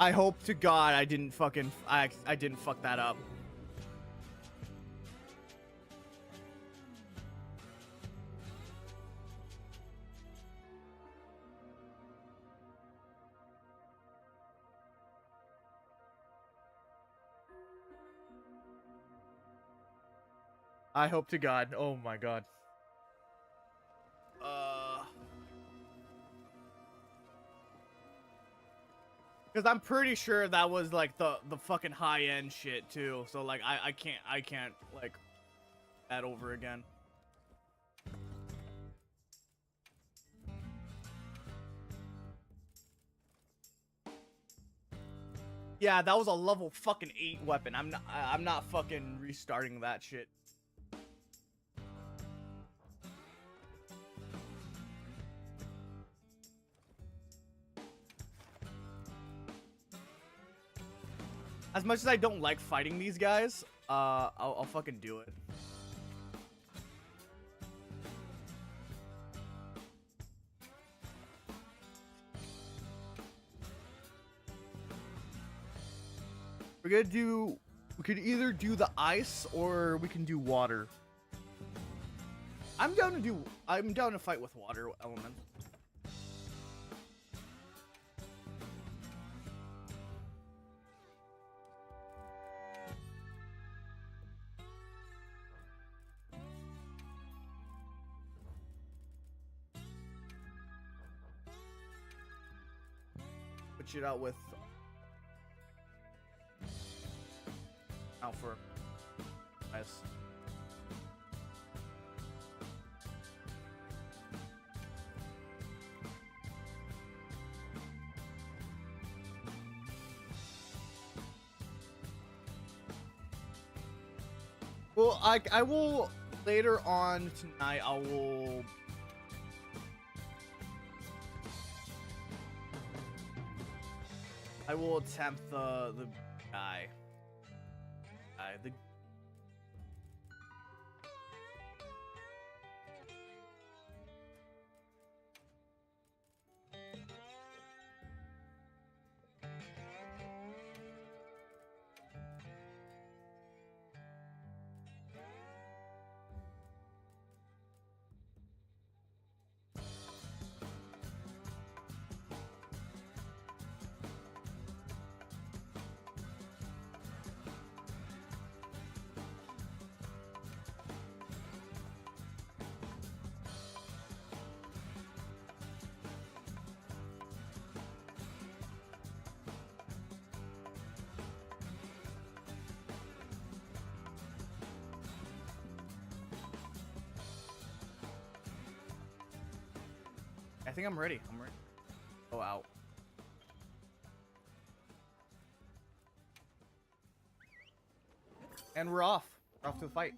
Speaker 2: I hope to God I didn't fucking I didn't fuck that up. I hope to God. Oh my God. Because I'm pretty sure that was like the fucking high end shit too. So like I can't like that over again. Yeah, that was a level fucking 8 weapon. I'm not fucking restarting that shit. As much as I don't like fighting these guys, I'll fucking do it. We could either do the ice or we can do water. I'm down to fight with water elements. Put it out with out for ice. Well, I will later on tonight. I will attempt the guy. The think I'm ready. I'm ready. Oh, out. And we're off. We're off to the fight.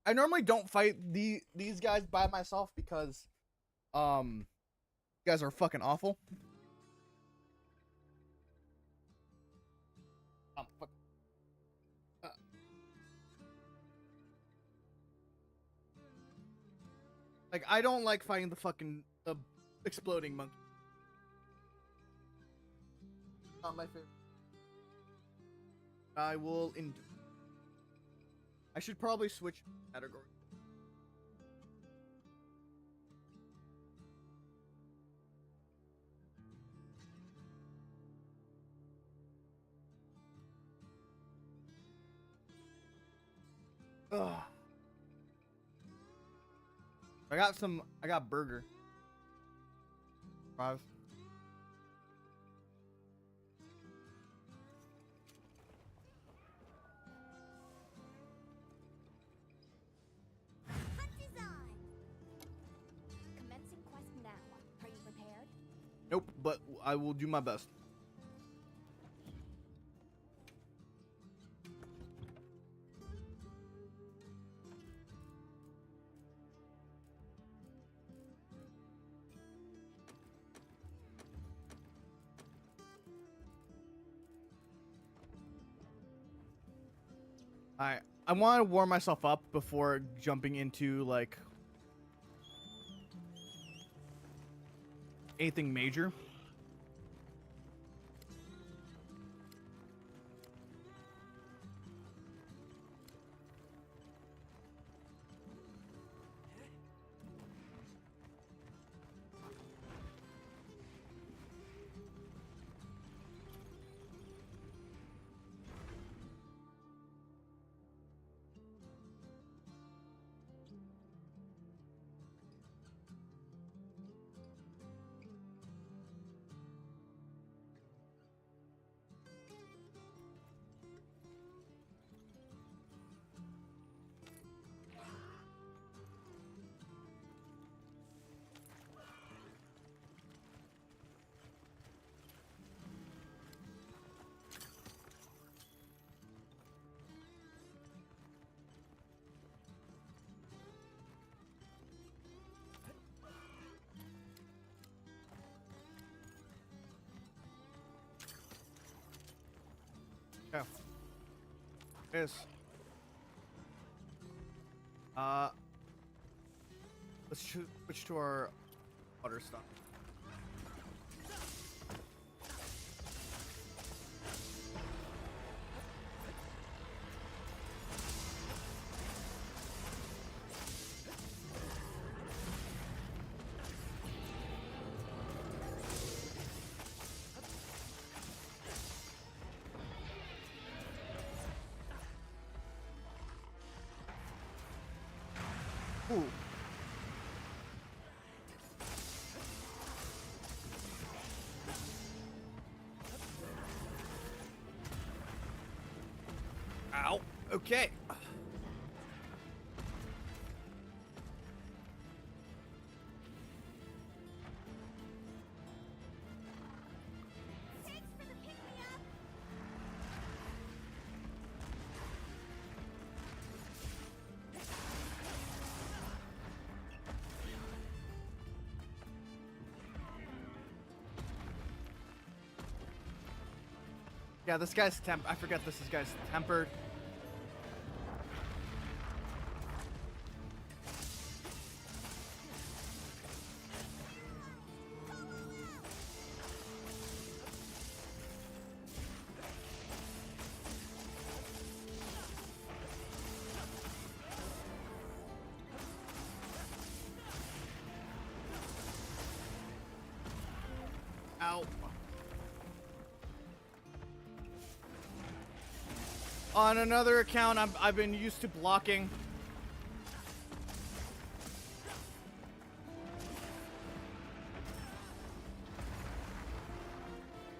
Speaker 2: I normally don't fight these guys by myself because you guys are fucking awful. Fuck. Like, I don't like fighting the exploding monkey. Not my favorite. I will endure. I should probably switch category. Ugh. I got burger. Fries.
Speaker 8: Hunt is on. Commencing quest now. Are you prepared?
Speaker 2: Nope, but I will do my best. I want to warm myself up before jumping into like anything major. Yeah. Yes. Let's switch to our water stuff. Ooh. Ow. Okay.
Speaker 8: Thanks for the pick-me-up.
Speaker 2: Yeah, this guy's I forget this guy's tempered. Ow. On another account, I've been used to blocking.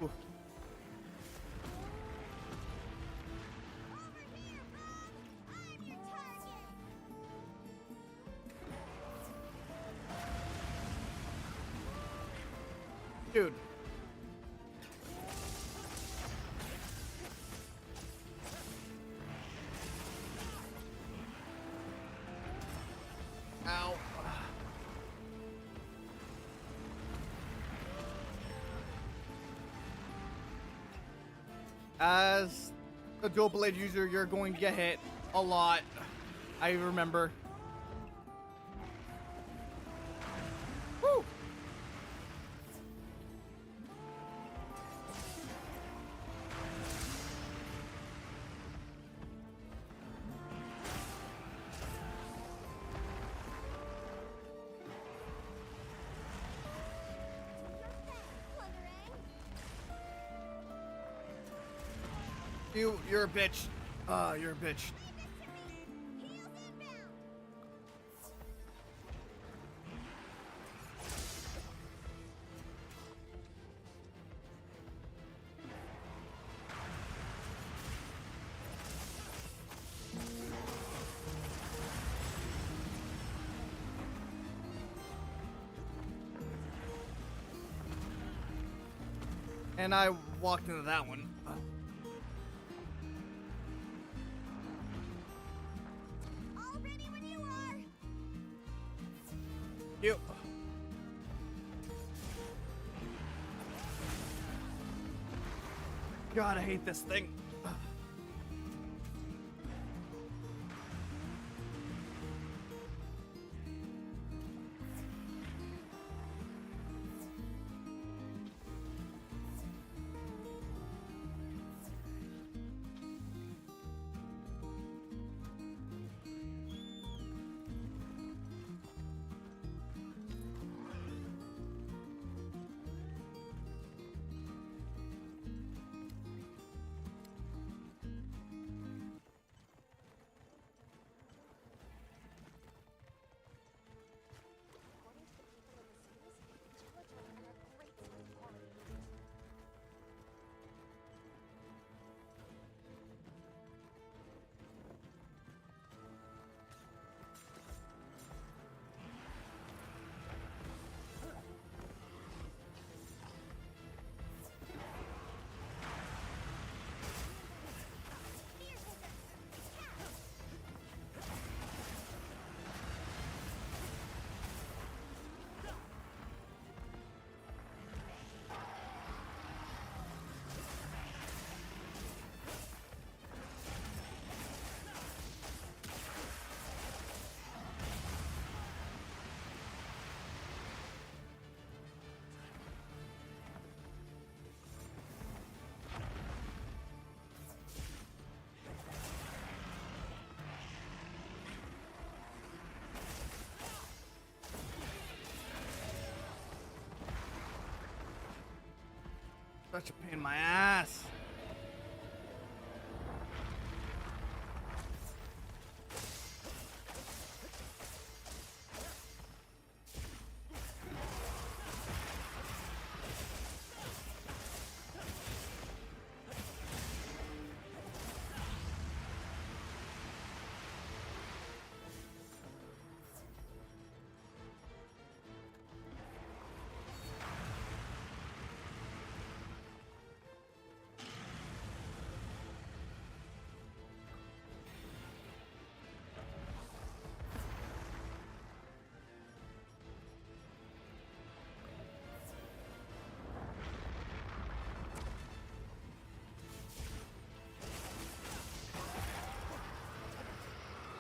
Speaker 2: Ooh.
Speaker 8: Over here, Bob! I'm your target!
Speaker 2: Dude. Ow. As a dual blade user, you're going to get hit a lot. I remember. Woo! You're a bitch. You're a bitch. And I walked into that one.
Speaker 8: All ready when you are.
Speaker 2: You. God, I hate this thing.
Speaker 8: According to the people in the series, children are a great spring party.
Speaker 2: Such a pain in my ass.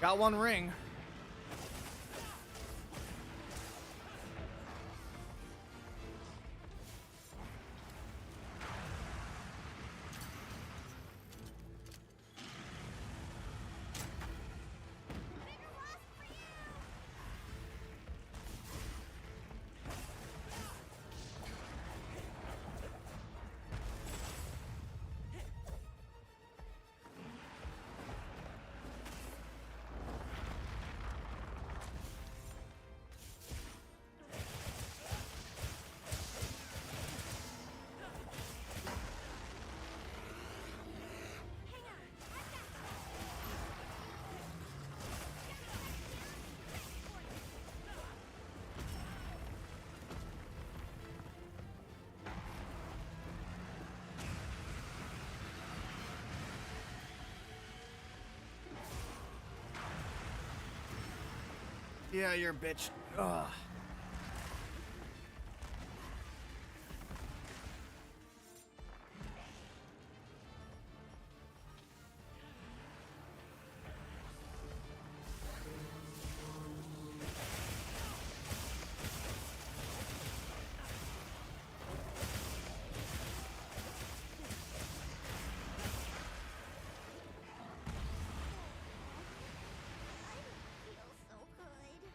Speaker 2: Got one ring. Yeah, you're a bitch. Ugh.
Speaker 8: Feels so good.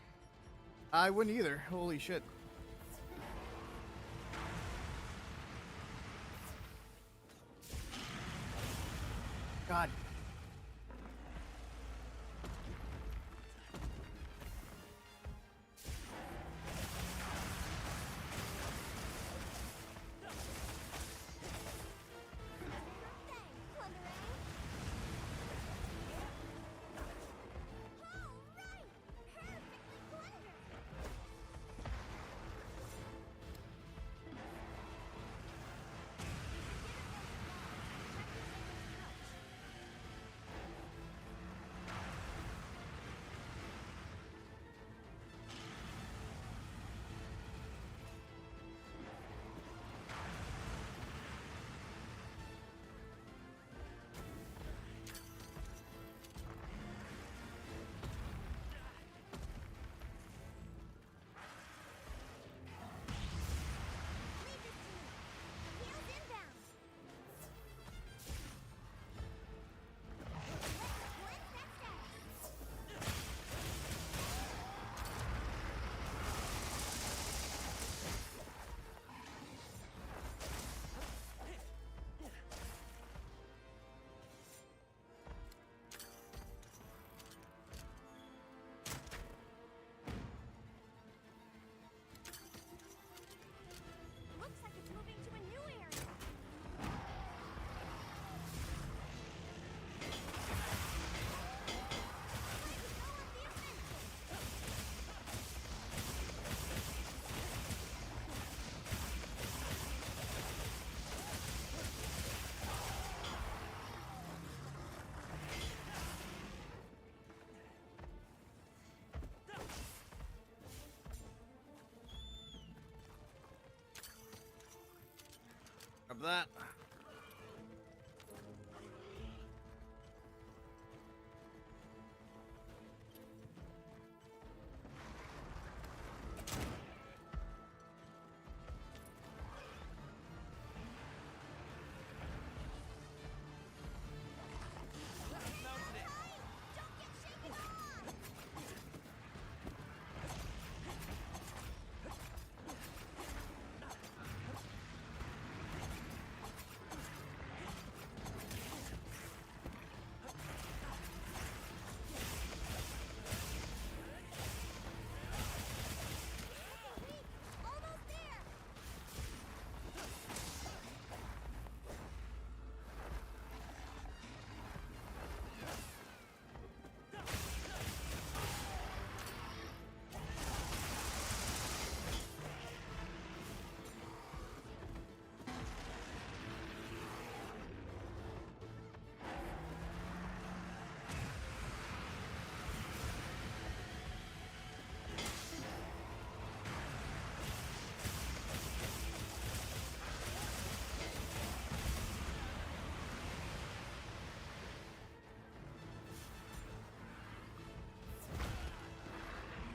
Speaker 2: I wouldn't either. Holy shit. God.
Speaker 8: Thanks, Plundering. All right, perfectly plundered. Leave this to me. Heels inbound. Let's blitz that status. Looks like it's moving to a new area. Let's go on the offensive.
Speaker 2: Grab that.
Speaker 8: Don't get shaken off. Almost there.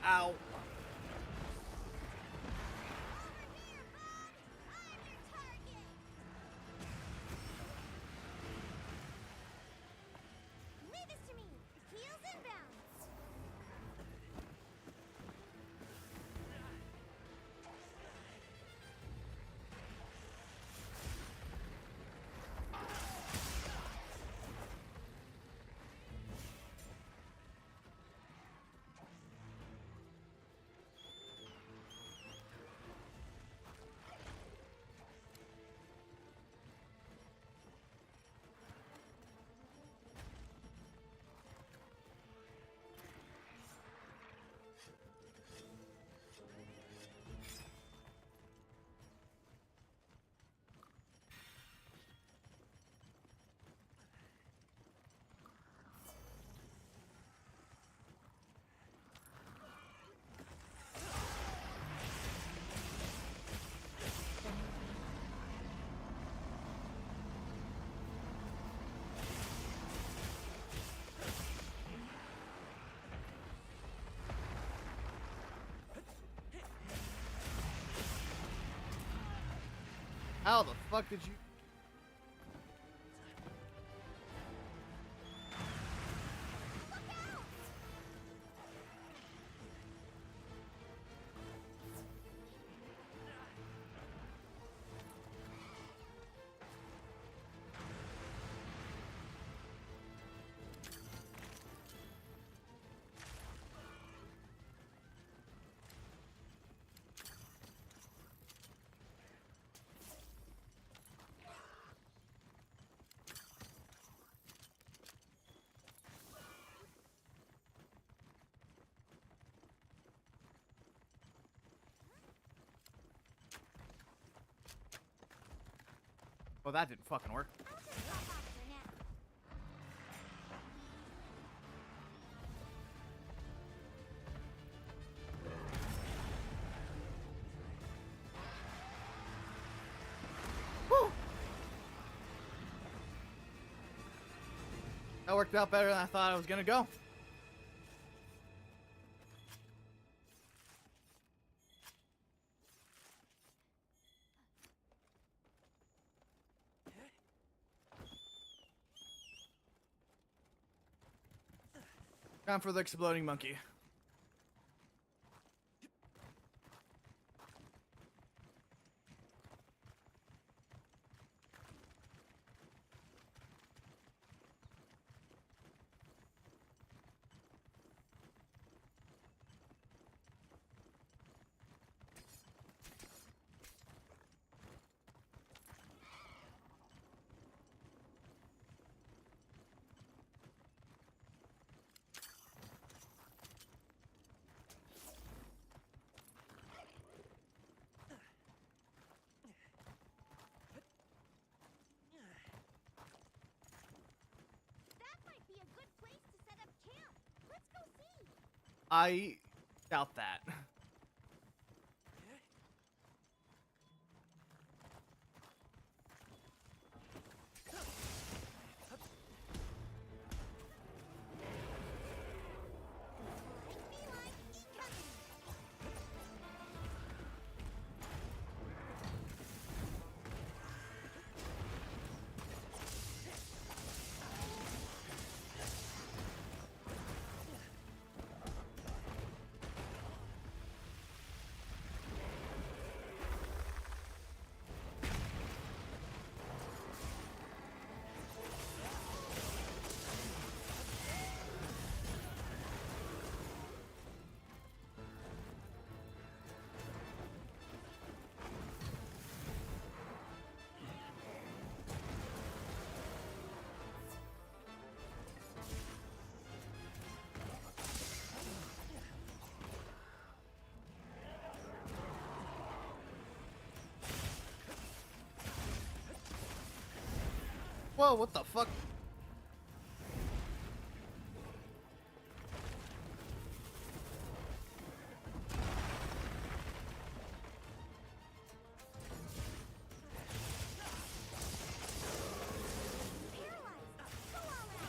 Speaker 2: Ow.
Speaker 8: Over here, bud. I'm your target. Leave this to me. Heels inbound.
Speaker 2: How the fuck did you?
Speaker 9: Well, that didn't fucking work.
Speaker 8: I'll just drop off for now.
Speaker 2: Woo! That worked out better than I thought it was gonna go. Time for the exploding monkey.
Speaker 8: That might be a good place to set up camp. Let's go see.
Speaker 9: I doubt that.
Speaker 8: Feline incoming.
Speaker 2: Whoa, what the fuck?
Speaker 8: Paralyzed. Go all out.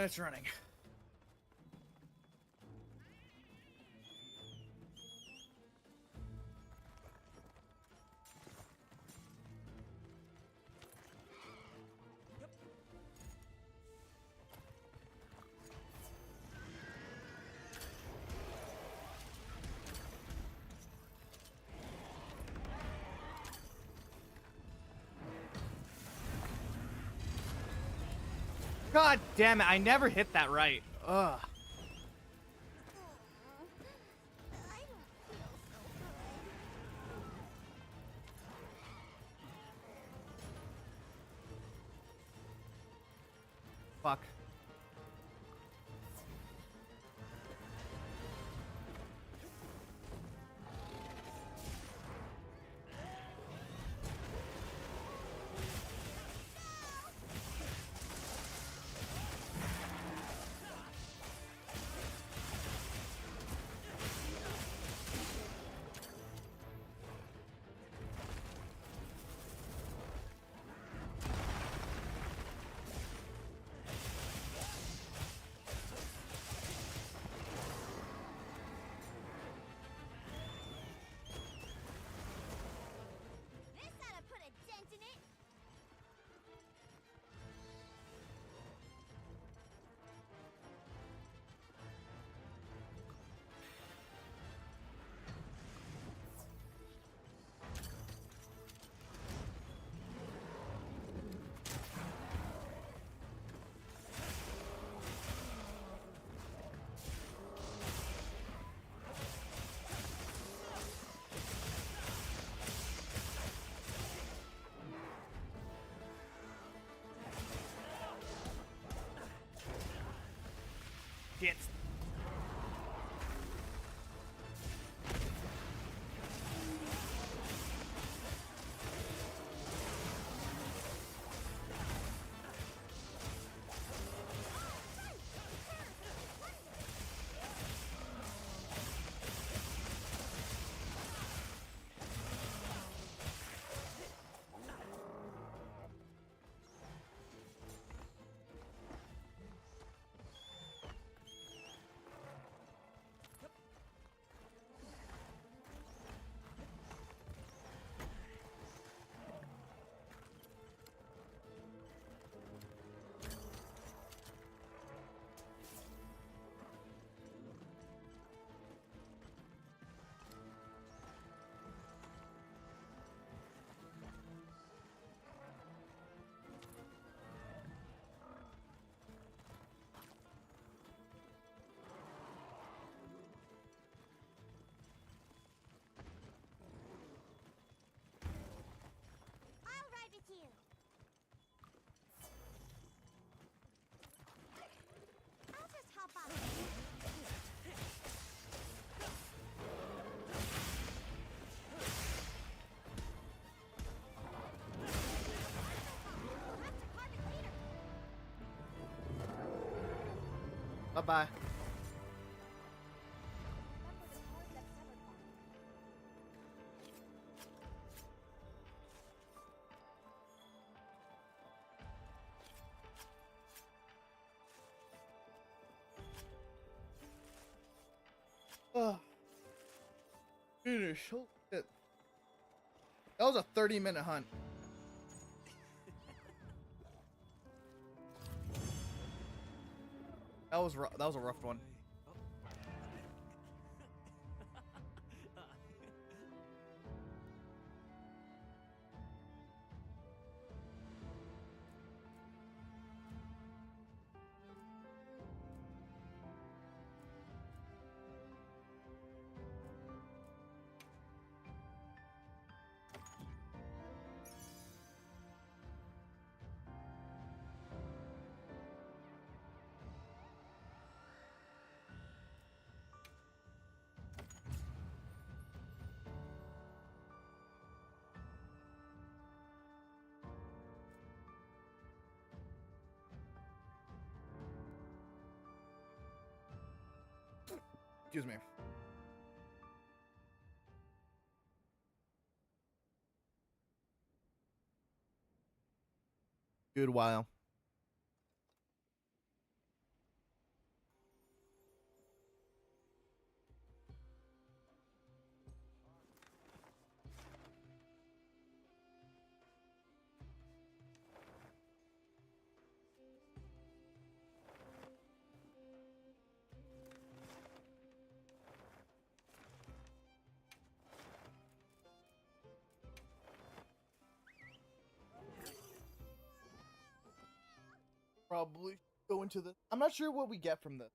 Speaker 9: And it's running. God damn it, I never hit that right. Ugh.
Speaker 8: I don't feel so good.
Speaker 9: Fuck.
Speaker 8: This ought to put a dent in it.
Speaker 9: Shit.
Speaker 8: I'll ride with you. I'll just hop on. That's a carbon leader.
Speaker 9: Bye-bye.
Speaker 8: Remember the cord that severed them.
Speaker 2: Oh. Finish. Holy shit. That was a 30-minute hunt. That was a rough one. Excuse me. Good while. probably go into this. I'm not sure what we get from this.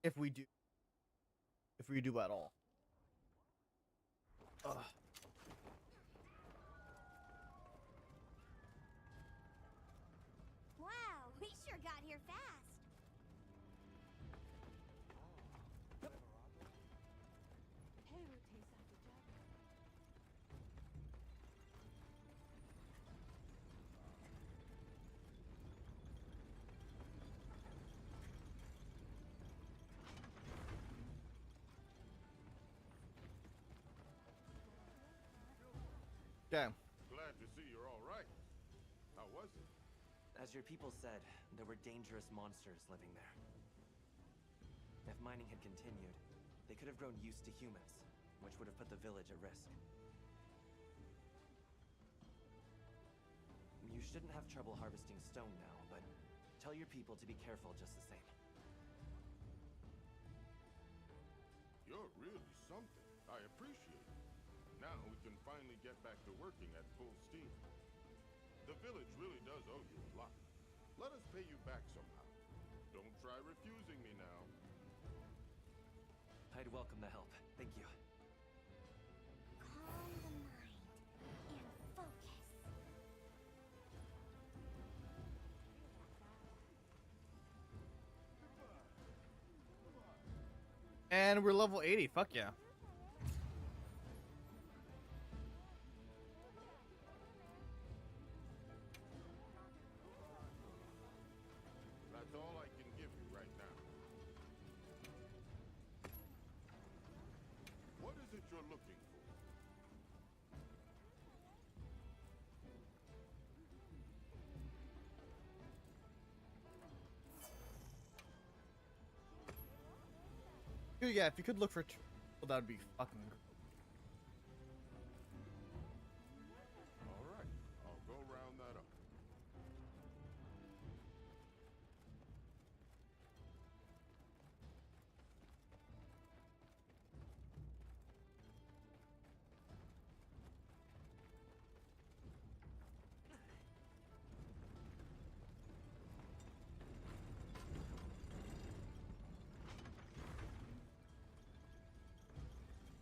Speaker 2: If we do. If we do at all. Ugh.
Speaker 8: Wow, we sure got here fast.
Speaker 2: Okay.
Speaker 10: Glad to see you're all right. How was it?
Speaker 11: As your people said, there were dangerous monsters living there. If mining had continued, they could have grown used to humans, which would have put the village at risk. You shouldn't have trouble harvesting stone now, but tell your people to be careful just the same.
Speaker 10: You're really something. I appreciate it. Now we can finally get back to working at full steam. The village really does owe you a lot. Let us pay you back somehow. Don't try refusing me now.
Speaker 11: I'd welcome the help. Thank you.
Speaker 8: Calm the mind and focus.
Speaker 9: And we're level 80. Fuck yeah.
Speaker 10: That's all I can give you right now. What is it you're looking for?
Speaker 2: Yeah, if you could look for well, that would be fucking great.
Speaker 10: All right, I'll go round that up.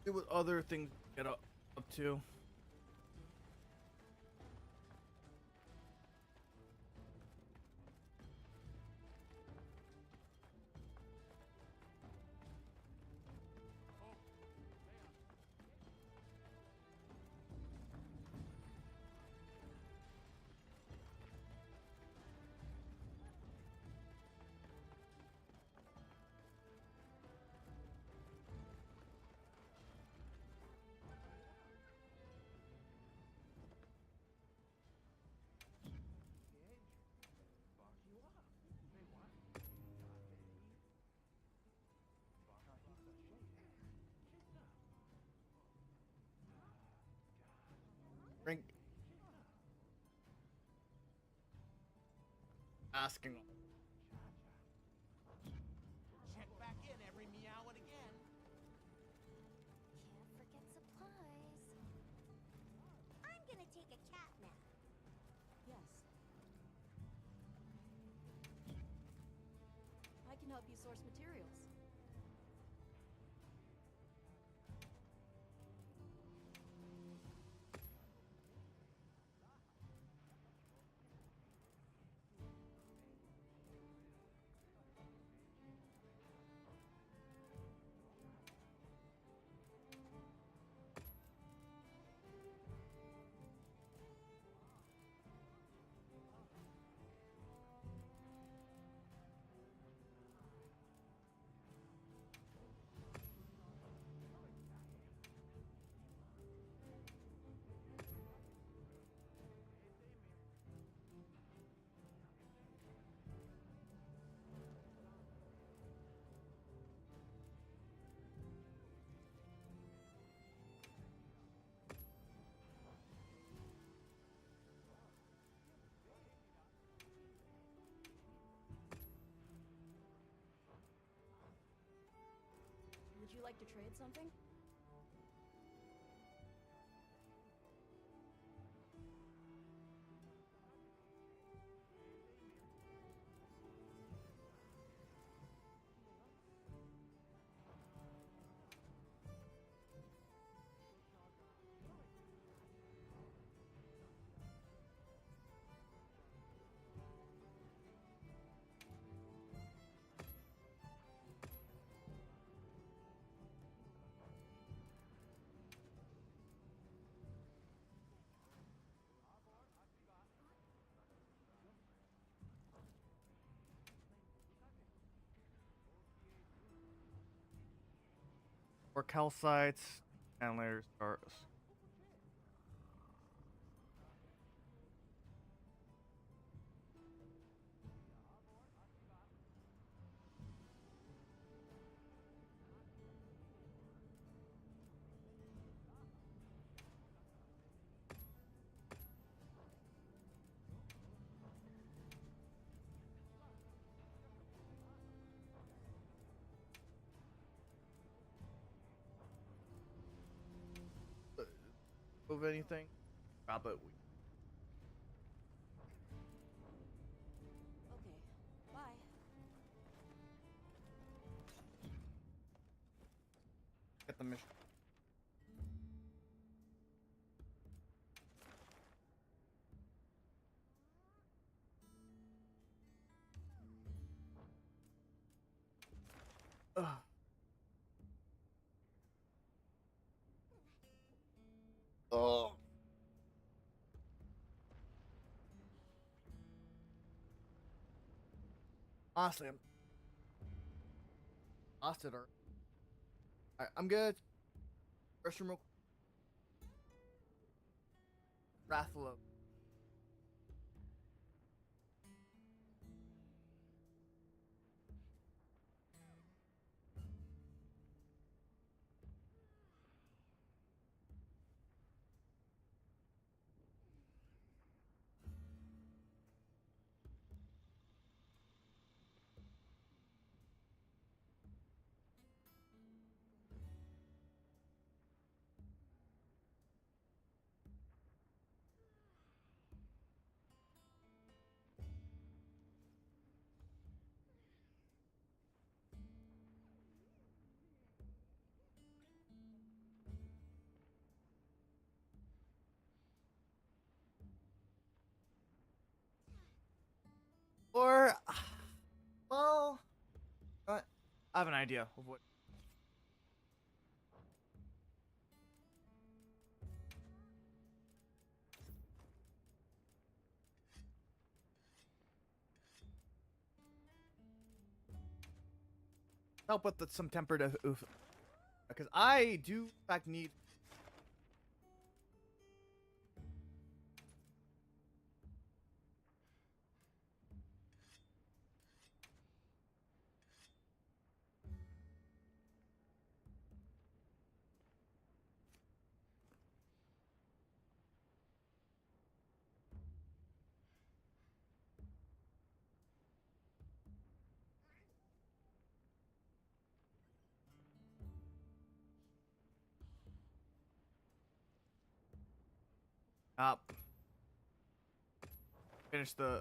Speaker 9: See what other things get up to.
Speaker 2: Drink. Asking.
Speaker 12: Check back in every meow and again.
Speaker 8: Can't forget supplies. I'm gonna take a cat nap.
Speaker 13: Yes. I can help you source materials. Would you like to trade something?
Speaker 9: Or calcites and later stars. Move anything? Drop it.
Speaker 13: Okay. Bye.
Speaker 9: Get the mission. Ugh. Oh. Honestly, I'm lost it. Alright, I'm good. Restroom real quick. Rathalo. Or, well, I have an idea of what. Help with some tempered oof, because I do in fact need. Up. Finish the.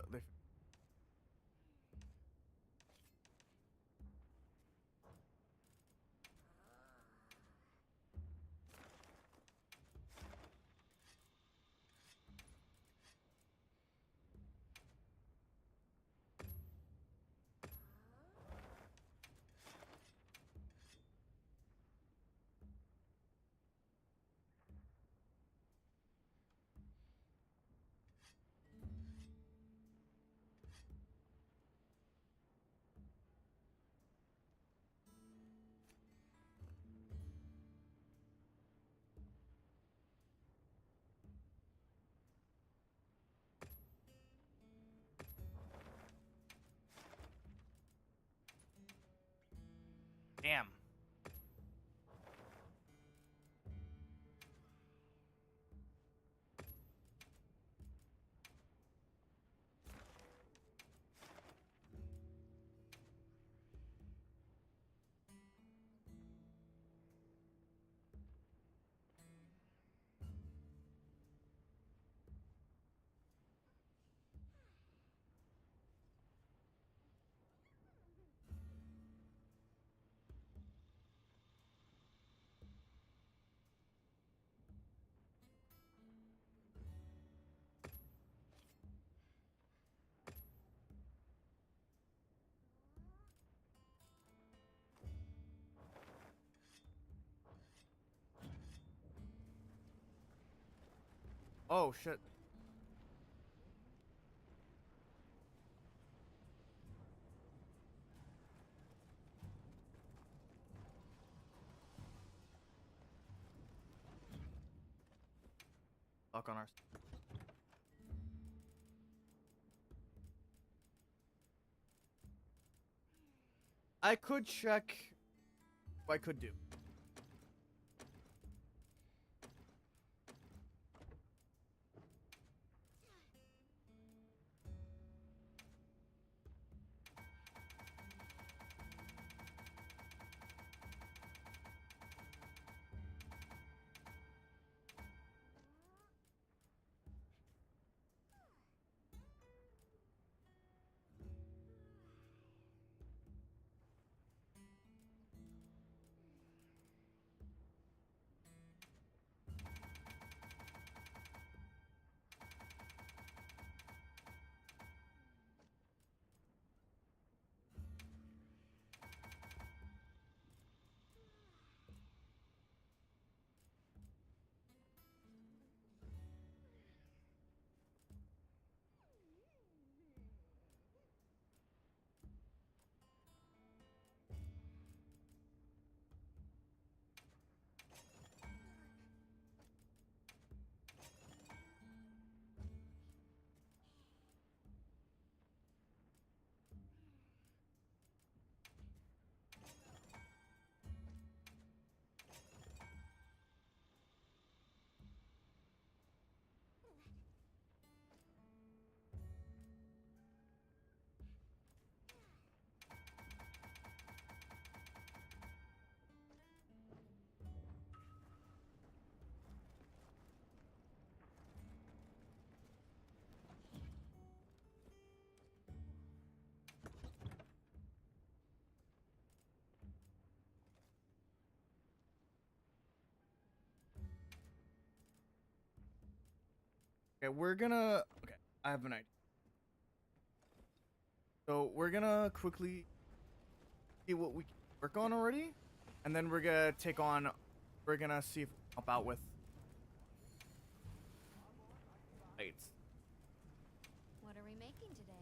Speaker 9: Damn. Oh shit. Fuck on our. I could check what I could do. Okay, we're gonna. Okay, I have an idea. So we're gonna quickly see what we can work on already, and then we're gonna take on. We're gonna see if we can help out with. Lights.
Speaker 13: What are we making today?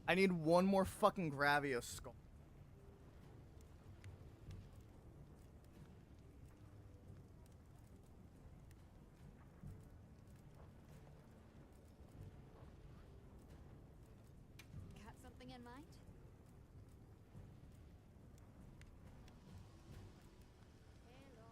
Speaker 9: I need one more fucking Gravio skull.
Speaker 13: Got something in mind? Hello.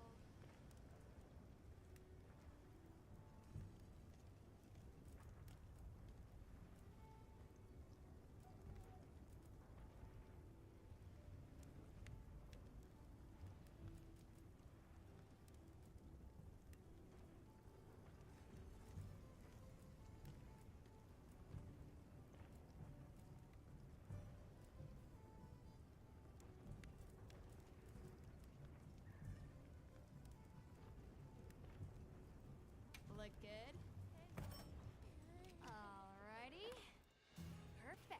Speaker 13: Look good? Alrighty. Perfection.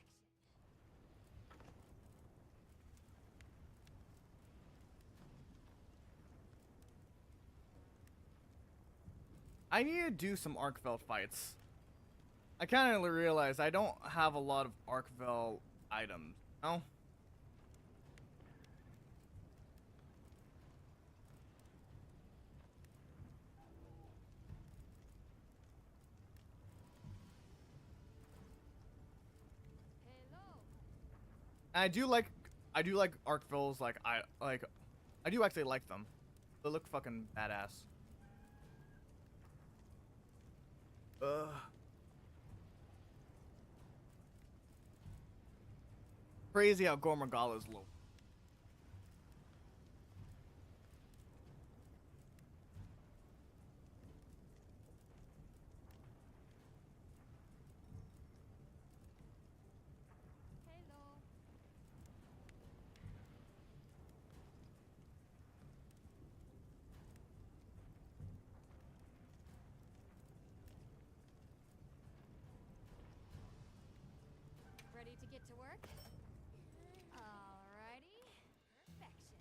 Speaker 9: I need to do some Arkveld fights. I kind of realize I don't have a lot of Arkveld items. No. I do like Arkvilds. I do actually like them. They look fucking badass. Ugh. Crazy how Gormagala's low.
Speaker 13: Ready to get to work? Alrighty. Perfection.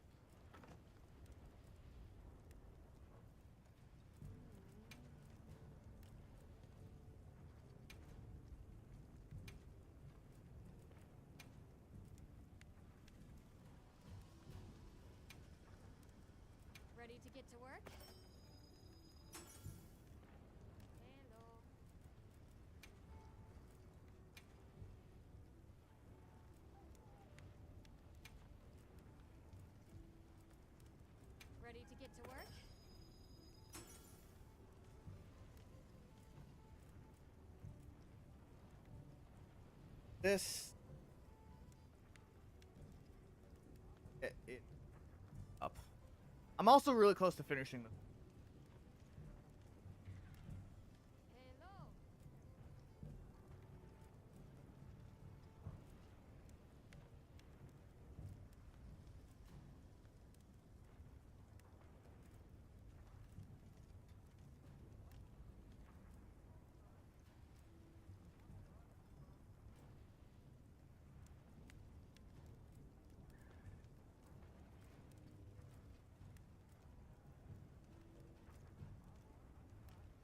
Speaker 13: get to work? Hello. Ready to get to work?
Speaker 2: This. Up. I'm also really close to finishing them.
Speaker 13: Hello.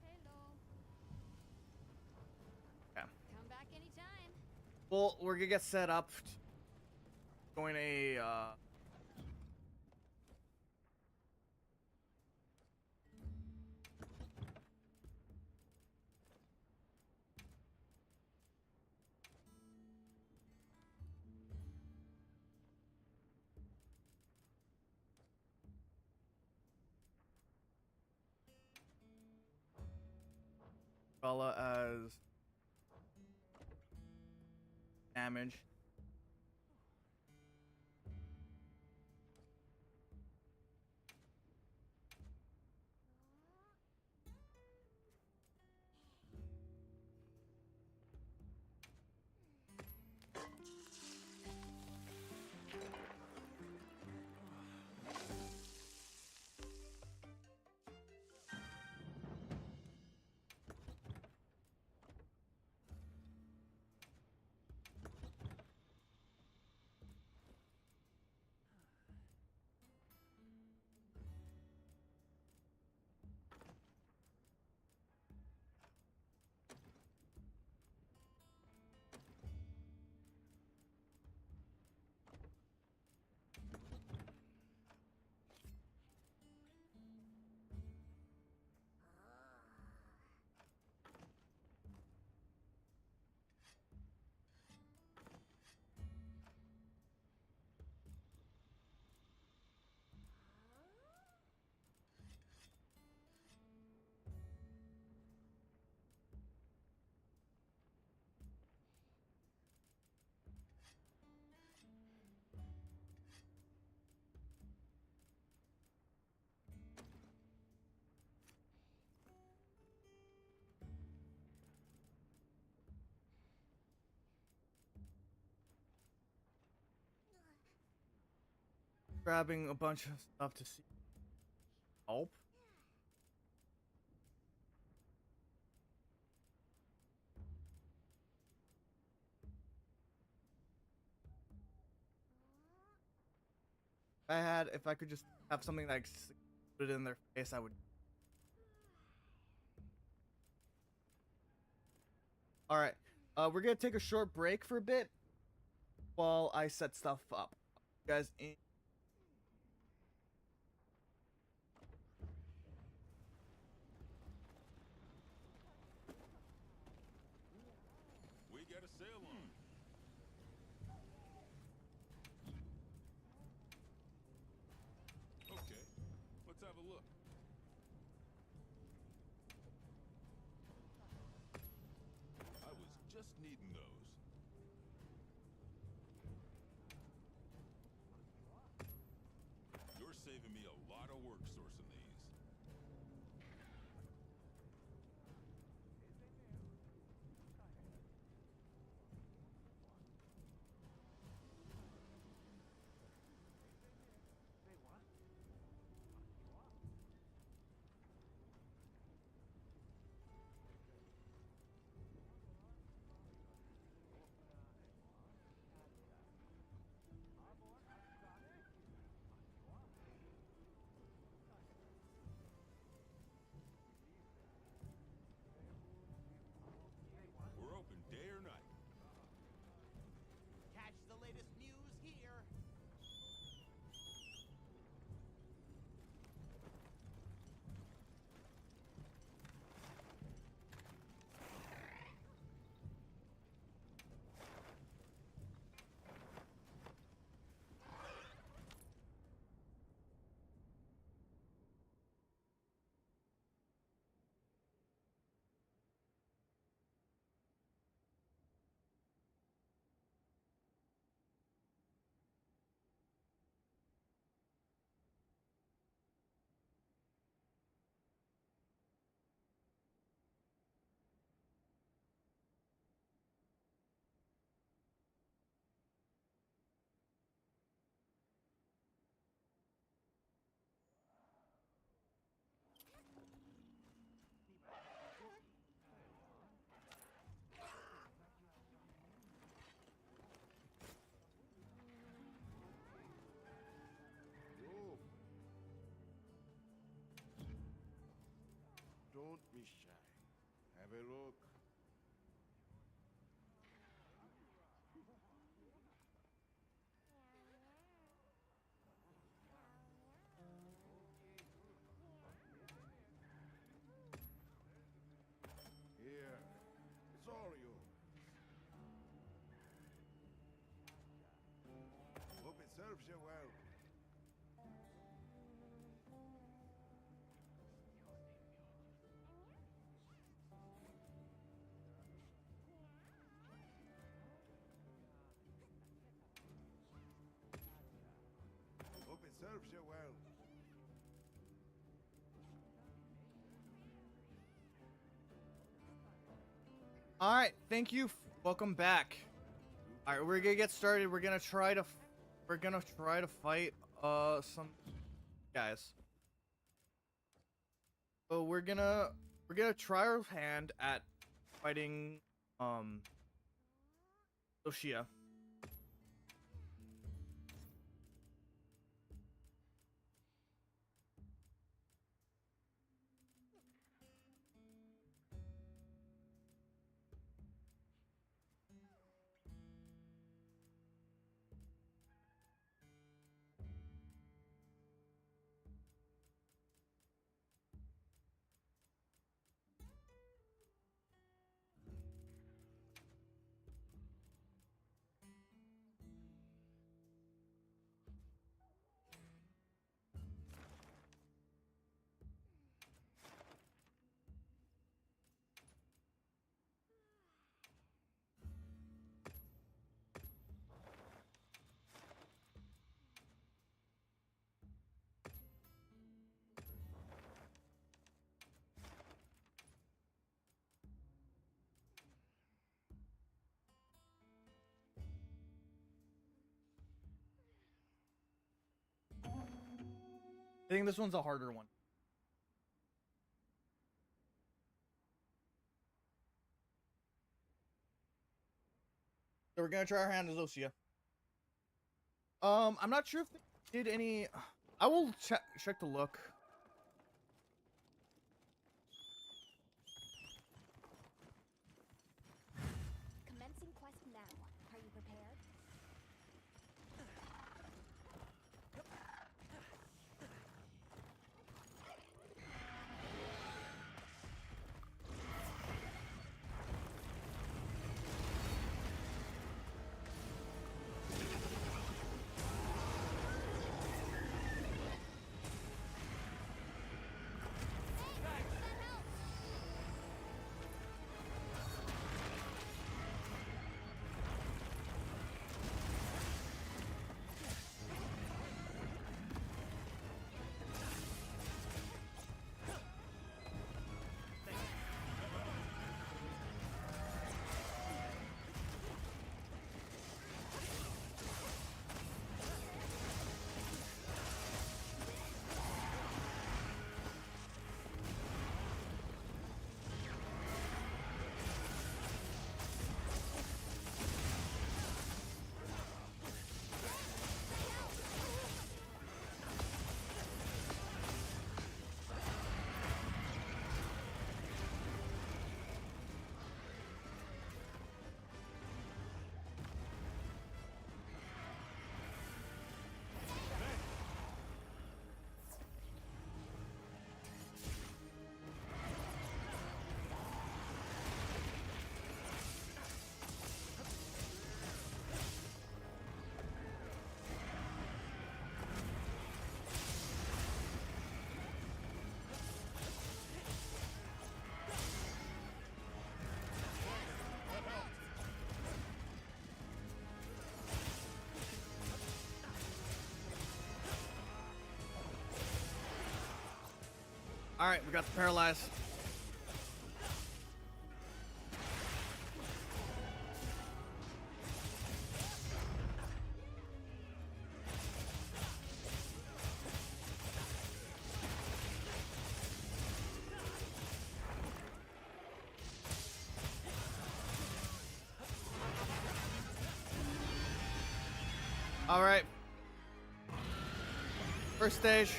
Speaker 13: Hello.
Speaker 2: Yeah.
Speaker 13: Come back anytime.
Speaker 2: Well, we're gonna get set up. Going a. Fella as damage. Grabbing a bunch of stuff to see. Help. If I could just have something like put it in their face, I would. All right, we're gonna take a short break for a bit while I set stuff up. You guys,
Speaker 10: We got a sale on. Okay, let's have a look. I was just needing those. You're saving me a lot of work sourcing these. I Have a look. Here, it's all yours. Hope it serves you well. Hope it serves you well.
Speaker 9: All right, thank you. Welcome back. All right, we're gonna get started. We're gonna try to fight some guys. So we're gonna try our hand at fighting Sophia. I think this one's a harder one. So we're gonna try our hand as Osia. I'm not sure if they did any. I will check the look.
Speaker 8: Commencing quest now. Are you prepared?
Speaker 9: All right, we got the paralyzed. All right. First stage.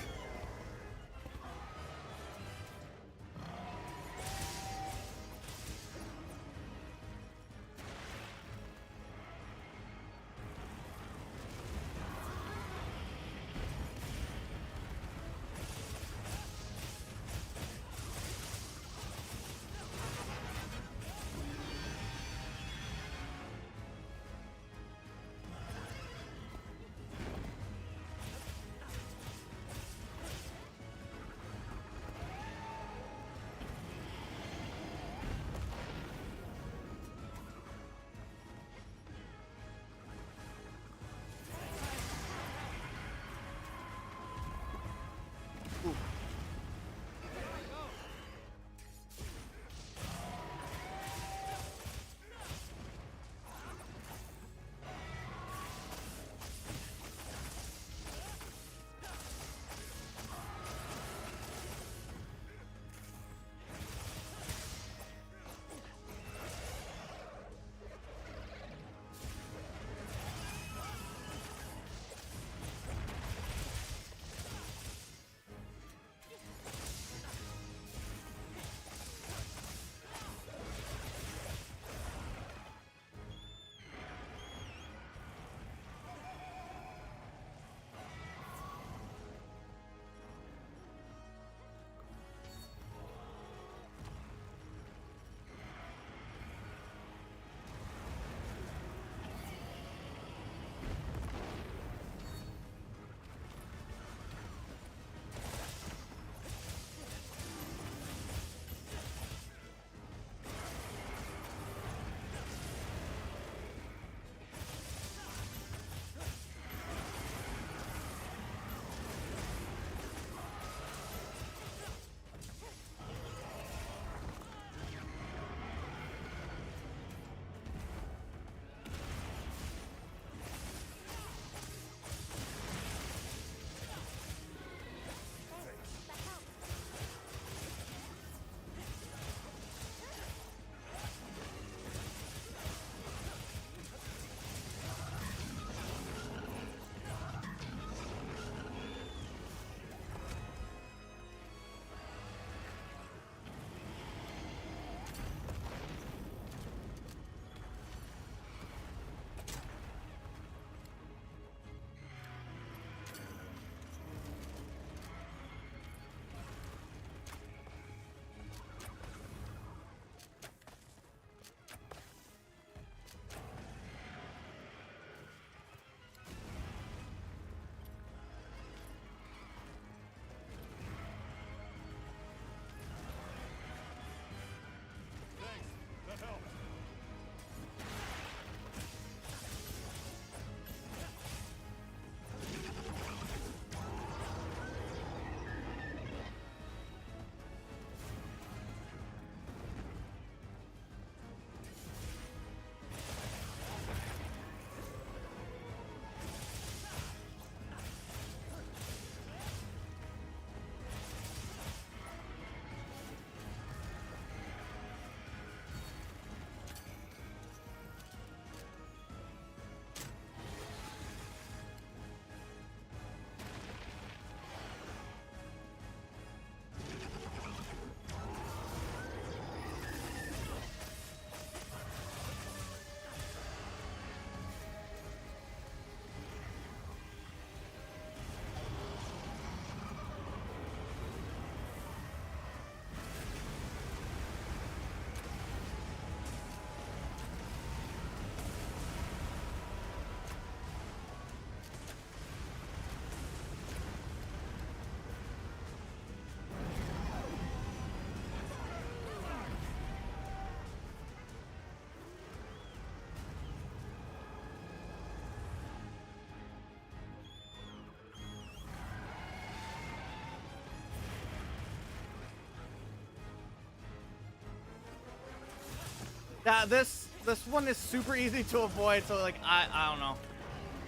Speaker 9: Yeah, this one is super easy to avoid, so like I don't know.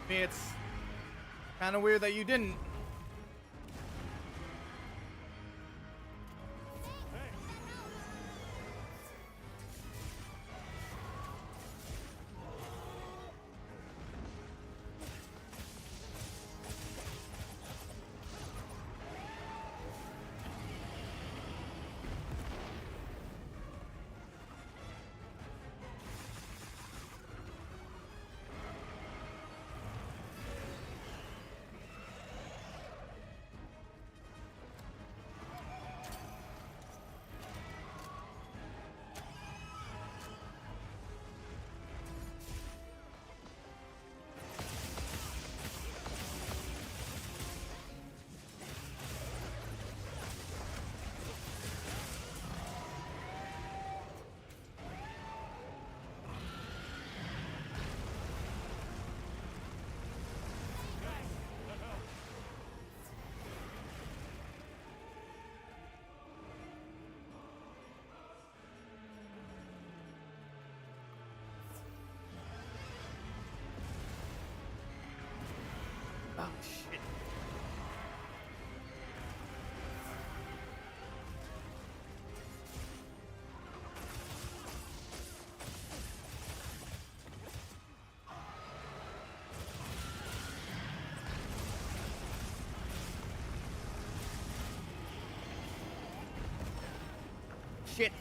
Speaker 9: I mean, it's kind of weird that you didn't. Oh shit. Shit.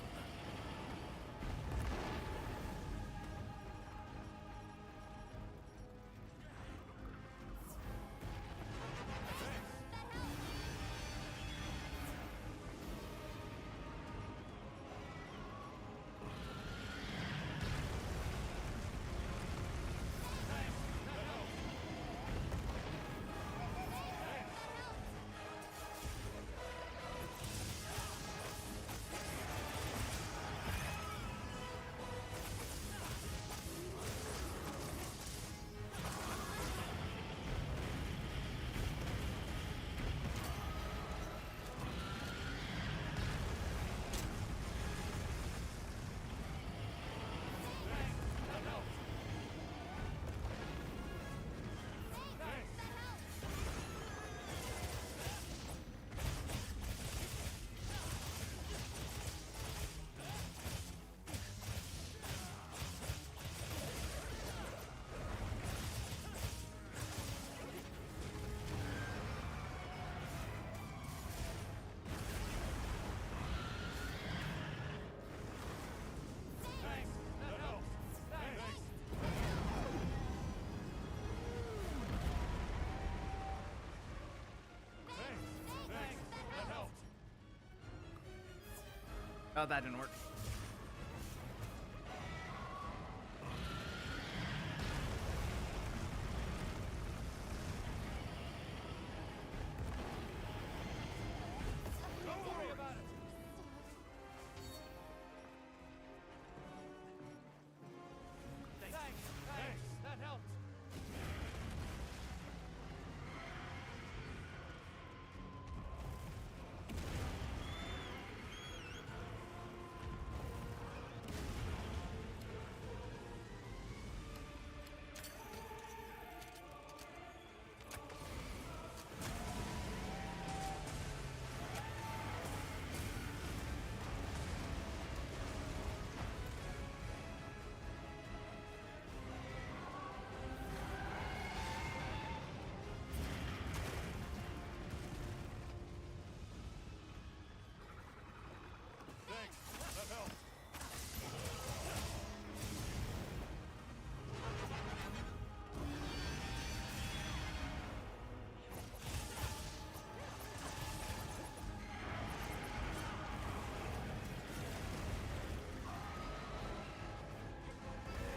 Speaker 9: Oh, that didn't work.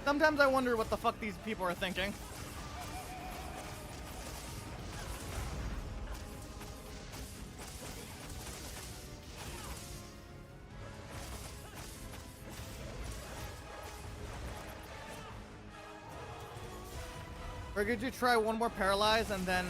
Speaker 9: Sometimes I wonder what the fuck these people are thinking. Or could you try one more paralyze and then...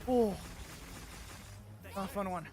Speaker 9: Oh, a fun one.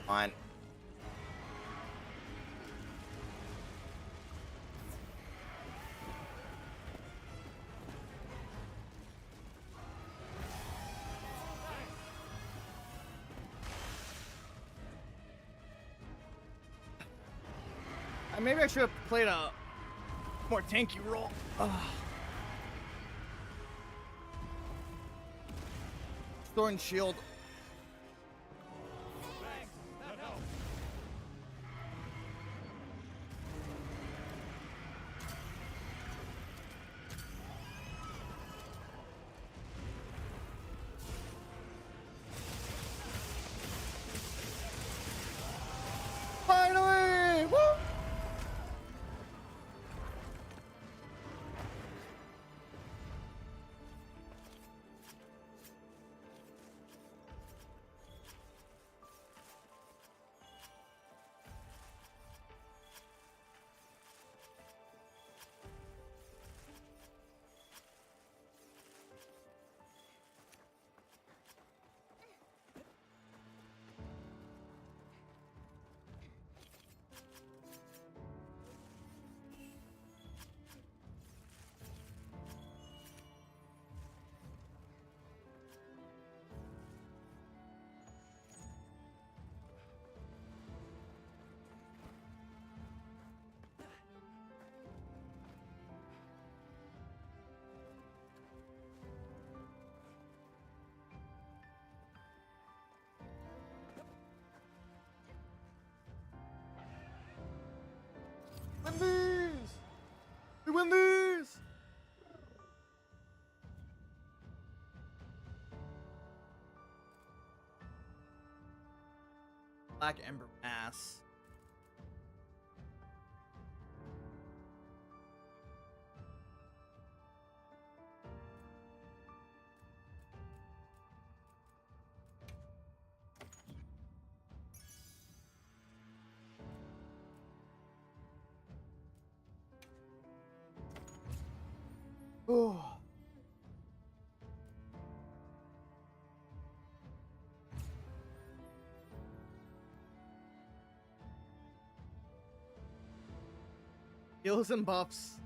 Speaker 9: On. Maybe I should have played a more tanky role. Sword and shield. Finally! Woo! Win these! We win these! Black Ember Mass. Oh. Heals and buffs.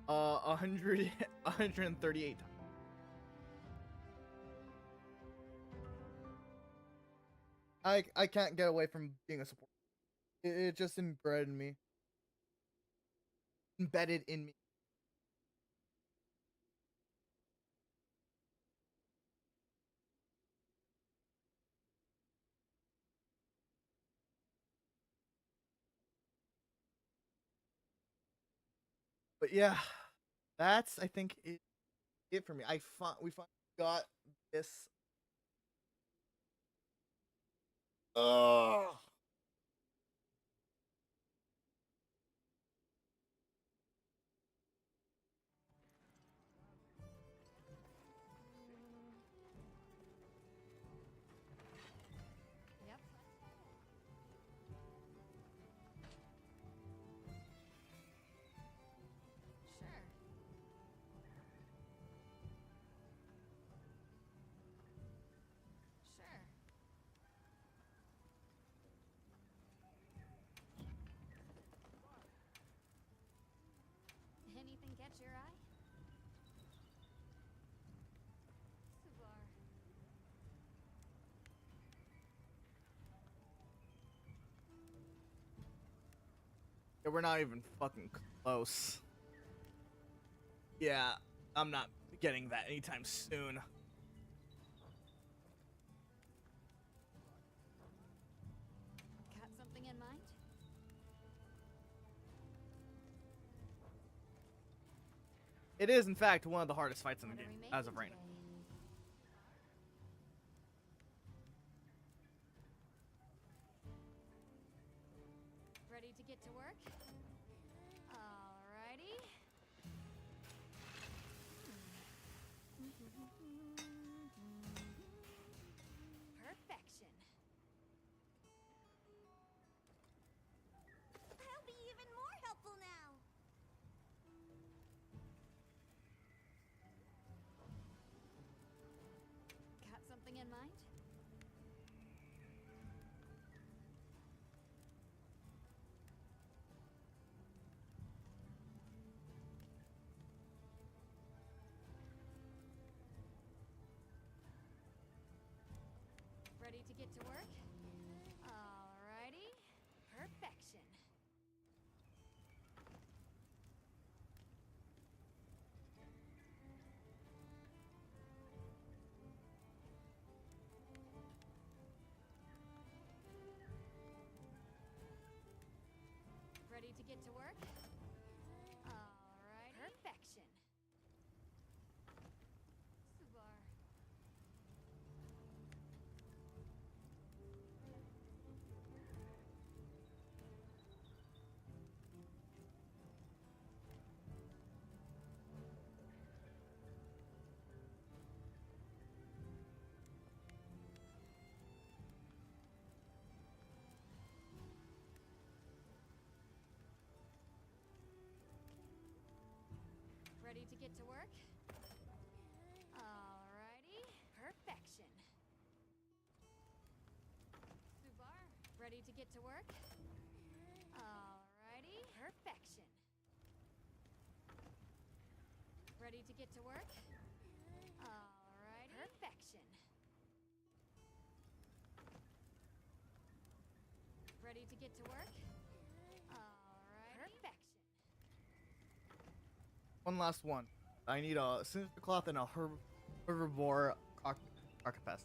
Speaker 9: 138. I can't get away from being a support. It just embedded in me. Embedded in me. But yeah, that's I think it for me. We finally got this. Ugh.
Speaker 13: Yep. Sure. Sure. Anything catch your eye? Suvar.
Speaker 9: Yeah, we're not even fucking close. Yeah, I'm not getting that anytime soon.
Speaker 13: Got something in mind?
Speaker 9: It is, in fact, one of the hardest fights in the
Speaker 13: What are
Speaker 9: game
Speaker 13: we
Speaker 9: as of
Speaker 13: making
Speaker 9: right now.
Speaker 13: today? Ready to get to work? Alrighty. Perfection.
Speaker 8: I'll be even more helpful now.
Speaker 13: Got something in mind? get to work? Alrighty. Perfection. Ready to get to work? Alrighty. Perfection. Subar. Ready to get to work? Alrighty. Perfection. Subar. Ready to get to work? Alrighty. Perfection. Ready to get to work? Alrighty. Perfection. Ready to get to work? Alrighty. Perfection.
Speaker 9: One last one. I need a sinister cloth and a herbivore carcapass.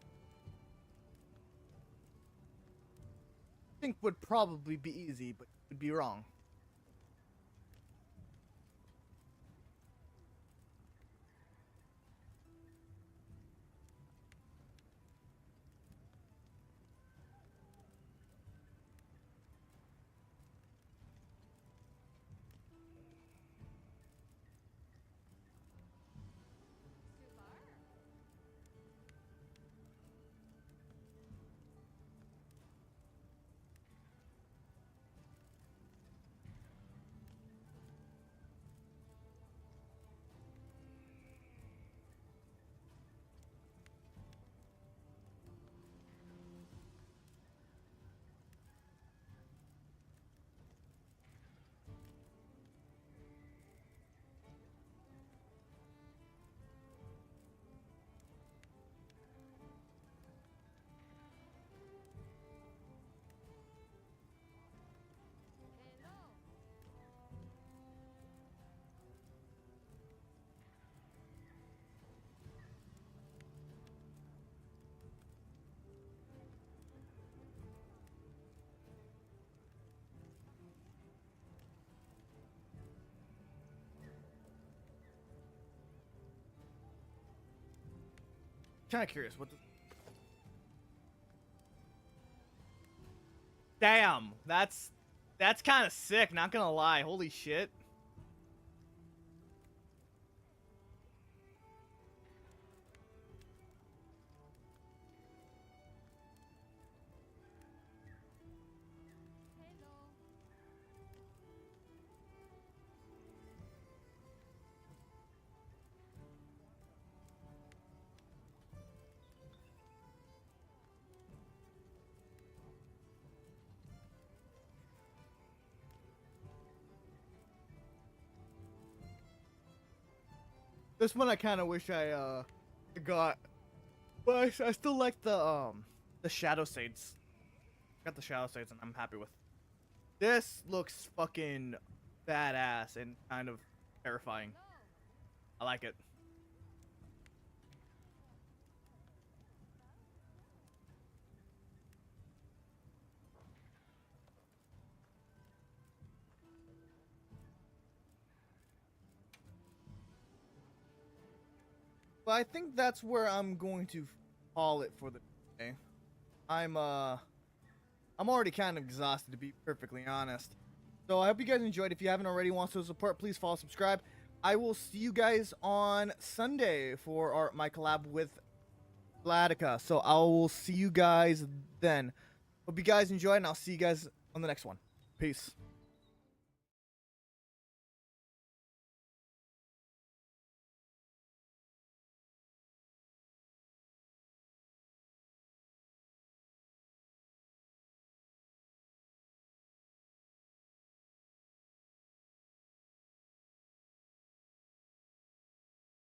Speaker 9: I think would probably be easy, but would be wrong.
Speaker 13: Subar. Hello.
Speaker 9: Kind of curious what the... Damn, that's kind of sick, not gonna lie. Holy shit.
Speaker 13: Hello.
Speaker 9: This one I kind of wish I got, but I still like the shadow shades. Got the shadow shades, and I'm happy with. This looks fucking badass and kind of terrifying. I like it. But I think that's where I'm going to call it for the day. I'm already kind of exhausted, to be perfectly honest. So I hope you guys enjoyed. If you haven't already, want to support, please follow, subscribe. I will see you guys on Sunday for my collab with Vladica. So I will see you guys then. Hope you guys enjoyed, and I'll see you guys on the next one. Peace.